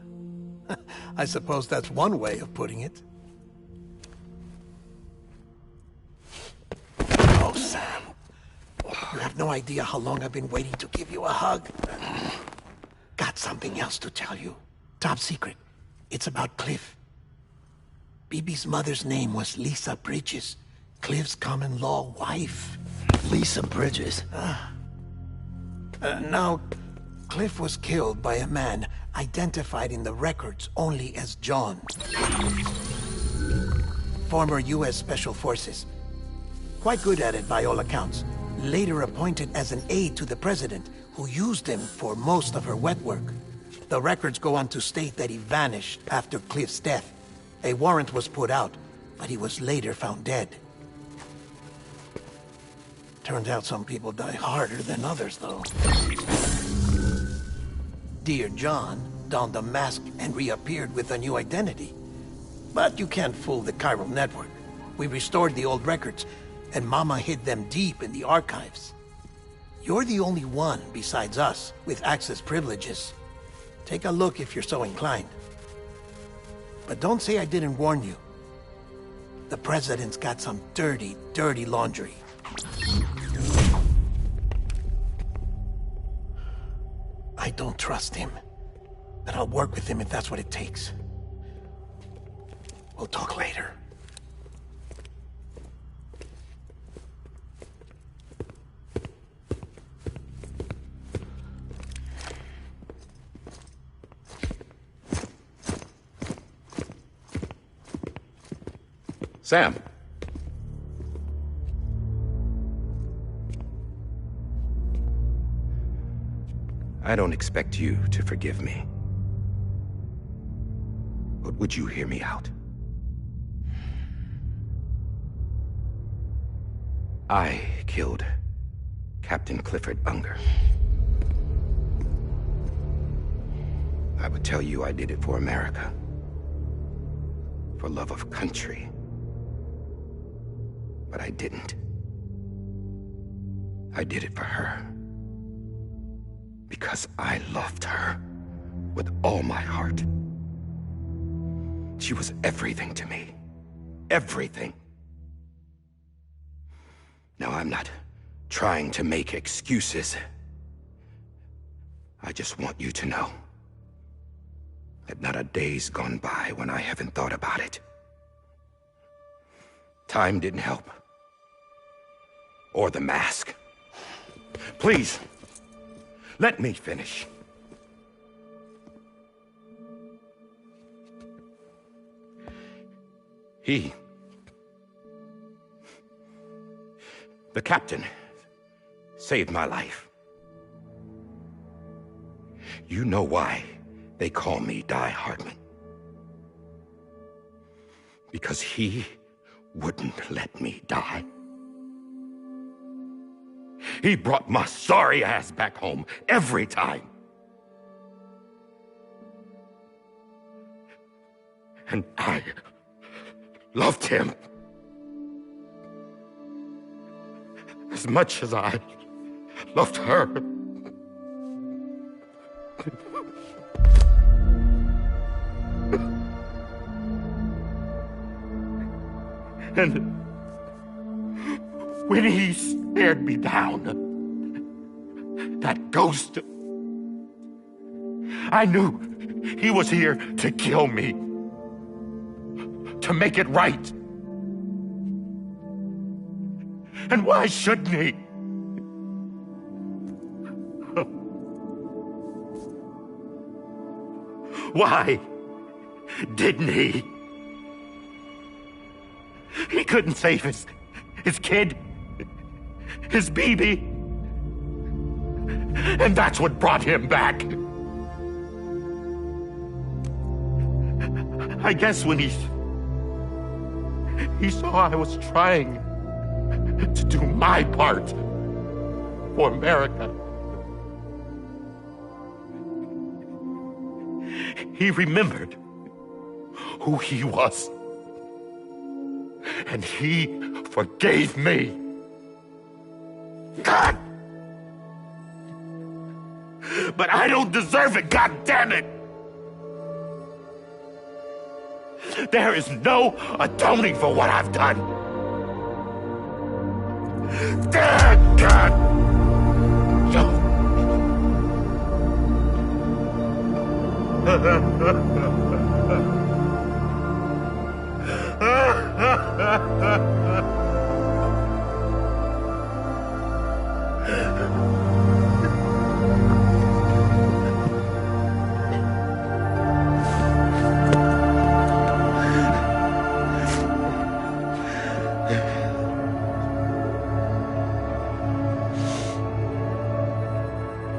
I suppose that's one way of putting it. Oh, Sam. You have no idea how long I've been waiting to give you a hug. Got something else to tell you. Top secret. It's about Cliff. BB's mother's name was Lisa Bridges, Cliff's common-law wife. Lisa Bridges? Now, Cliff was killed by a man identified in the records only as John. Former U.S. Special Forces. Quite good at it by all accounts. Later appointed as an aide to the president, who used him for most of her wet work. The records go on to state that he vanished after Cliff's death. A warrant was put out, but he was later found dead. Turns out some people die harder than others, though. Dear John donned a mask and reappeared with a new identity. But you can't fool the chiral network. We restored the old records, and Mama hid them deep in the archives. You're the only one, besides us, with access privileges. Take a look if you're so inclined. But don't say I didn't warn you. The President's got some dirty, dirty laundry. I don't trust him, but I'll work with him if that's what it takes. We'll talk later. Sam. I don't expect you to forgive me. But would you hear me out? I killed Captain Clifford Unger. I would tell you I did it for America. For love of country. But I didn't. I did it for her. Because I loved her with all my heart. She was everything to me. Everything. Now, I'm not trying to make excuses. I just want you to know that not a day's gone by when I haven't thought about it. Time didn't help. Or the mask. Please, let me finish. The captain saved my life. You know why they call me Die Hardman? Because he wouldn't let me die. He brought my sorry ass back home every time. And I loved him as much as I loved her. And when he stared me down, that ghost, I knew he was here to kill me, to make it right. And why shouldn't he? Why didn't he? He couldn't save his kid, his baby. And that's what brought him back. I guess when he saw I was trying to do my part for America, he remembered who he was. And he forgave me. God! But I don't deserve it, God damn it! There is no atoning for what I've done. God!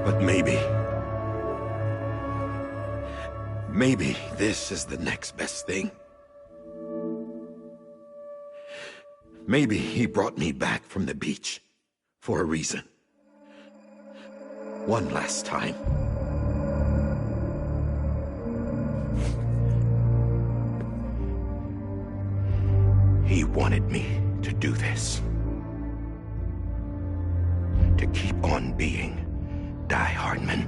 But maybe this is the next best thing. Maybe he brought me back from the beach for a reason. One last time. He wanted me to do this. To keep on being Die Hardman.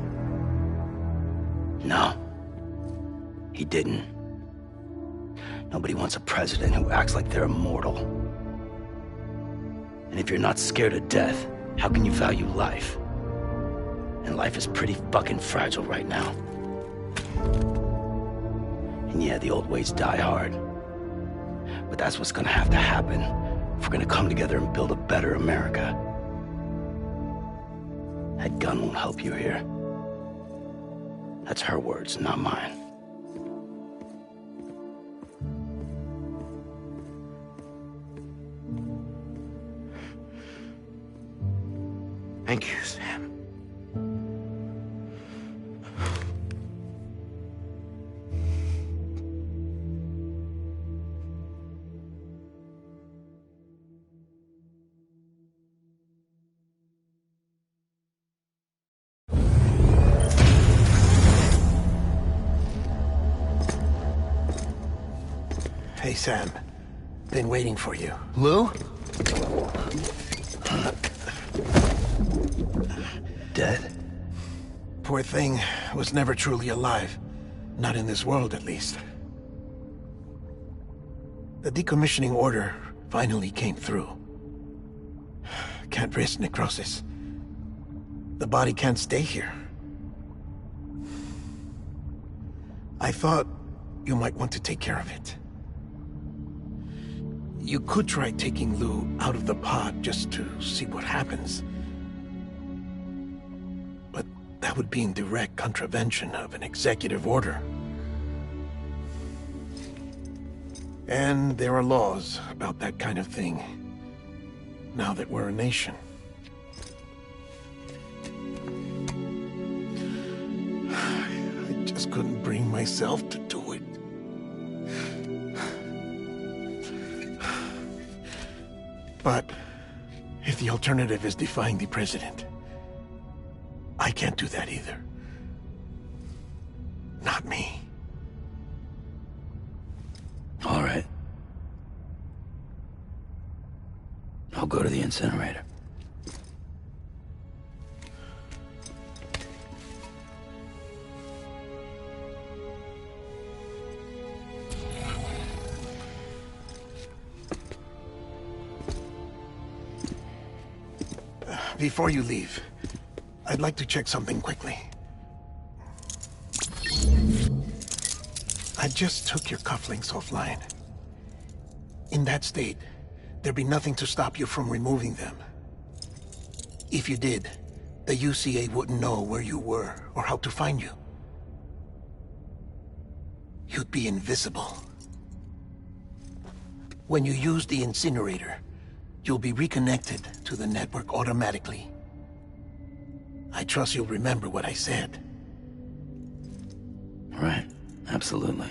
No. He didn't. Nobody wants a president who acts like they're immortal. And if you're not scared of death, how can you value life? And life is pretty fucking fragile right now. And yeah, the old ways die hard. But that's what's gonna have to happen if we're gonna come together and build a better America. That gun won't help you here. That's her words, not mine. Thank you, Sam. Hey, Sam. Been waiting for you. Lou? Dead? Poor thing was never truly alive. Not in this world, at least. The decommissioning order finally came through. Can't risk necrosis. The body can't stay here. I thought you might want to take care of it. You could try taking Lou out of the pod just to see what happens. But that would be in direct contravention of an executive order. And there are laws about that kind of thing, now that we're a nation. just couldn't bring myself to do it. But if the alternative is defying the president, I can't do that either. Not me. All right. I'll go to the incinerator. Before you leave, I'd like to check something quickly. I just took your cufflinks offline. In that state, there'd be nothing to stop you from removing them. If you did, the UCA wouldn't know where you were or how to find you. You'd be invisible. When you use the incinerator, you'll be reconnected to the network automatically. I trust you'll remember what I said. Right. Absolutely.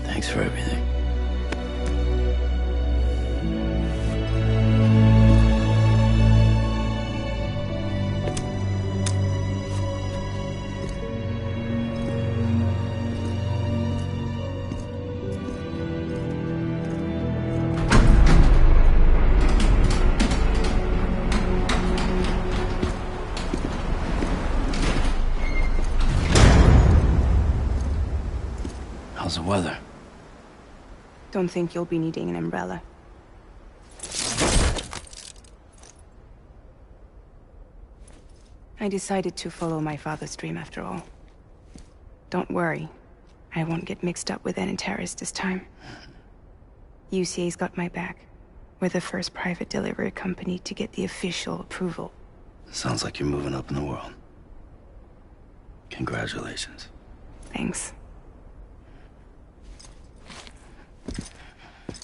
Thanks for everything. How's the weather? Don't think you'll be needing an umbrella. I decided to follow my father's dream after all. Don't worry. I won't get mixed up with any terrorists this time. UCA's got my back. We're the first private delivery company to get the official approval. Sounds like you're moving up in the world. Congratulations. Thanks.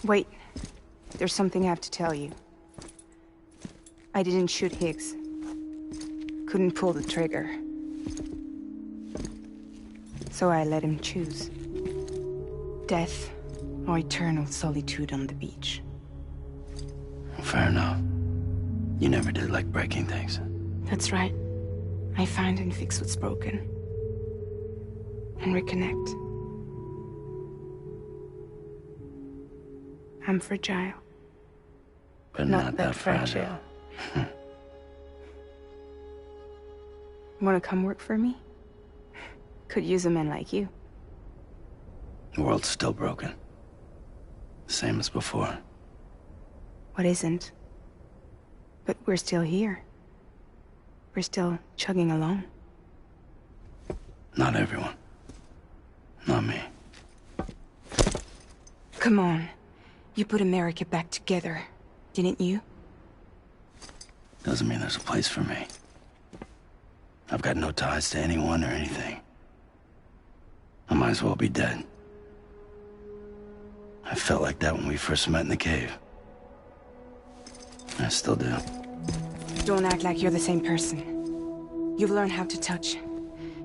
Wait. There's something I have to tell you. I didn't shoot Higgs. Couldn't pull the trigger. So I let him choose. Death or eternal solitude on the beach. Fair enough. You never did like breaking things. That's right. I find and fix what's broken. And reconnect. I'm fragile. But not that fragile. Wanna come work for me? Could use a man like you. The world's still broken. Same as before. What isn't? But we're still here. We're still chugging along. Not everyone. Not me. Come on. You put America back together, didn't you? Doesn't mean there's a place for me. I've got no ties to anyone or anything. I might as well be dead. I felt like that when we first met in the cave. I still do. Don't act like you're the same person. You've learned how to touch,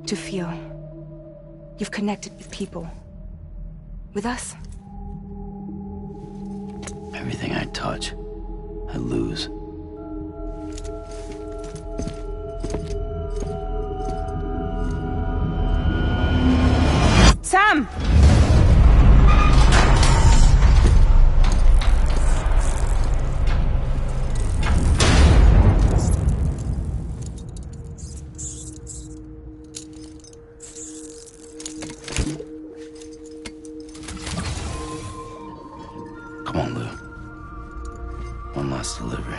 to feel. You've connected with people. With us. Everything I touch, I lose. Sam! Come on, Lou. One last delivery.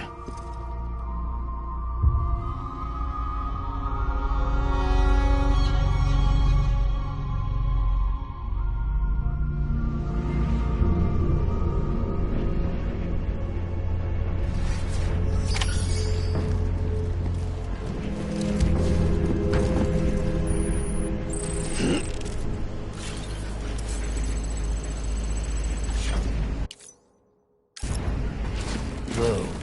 so.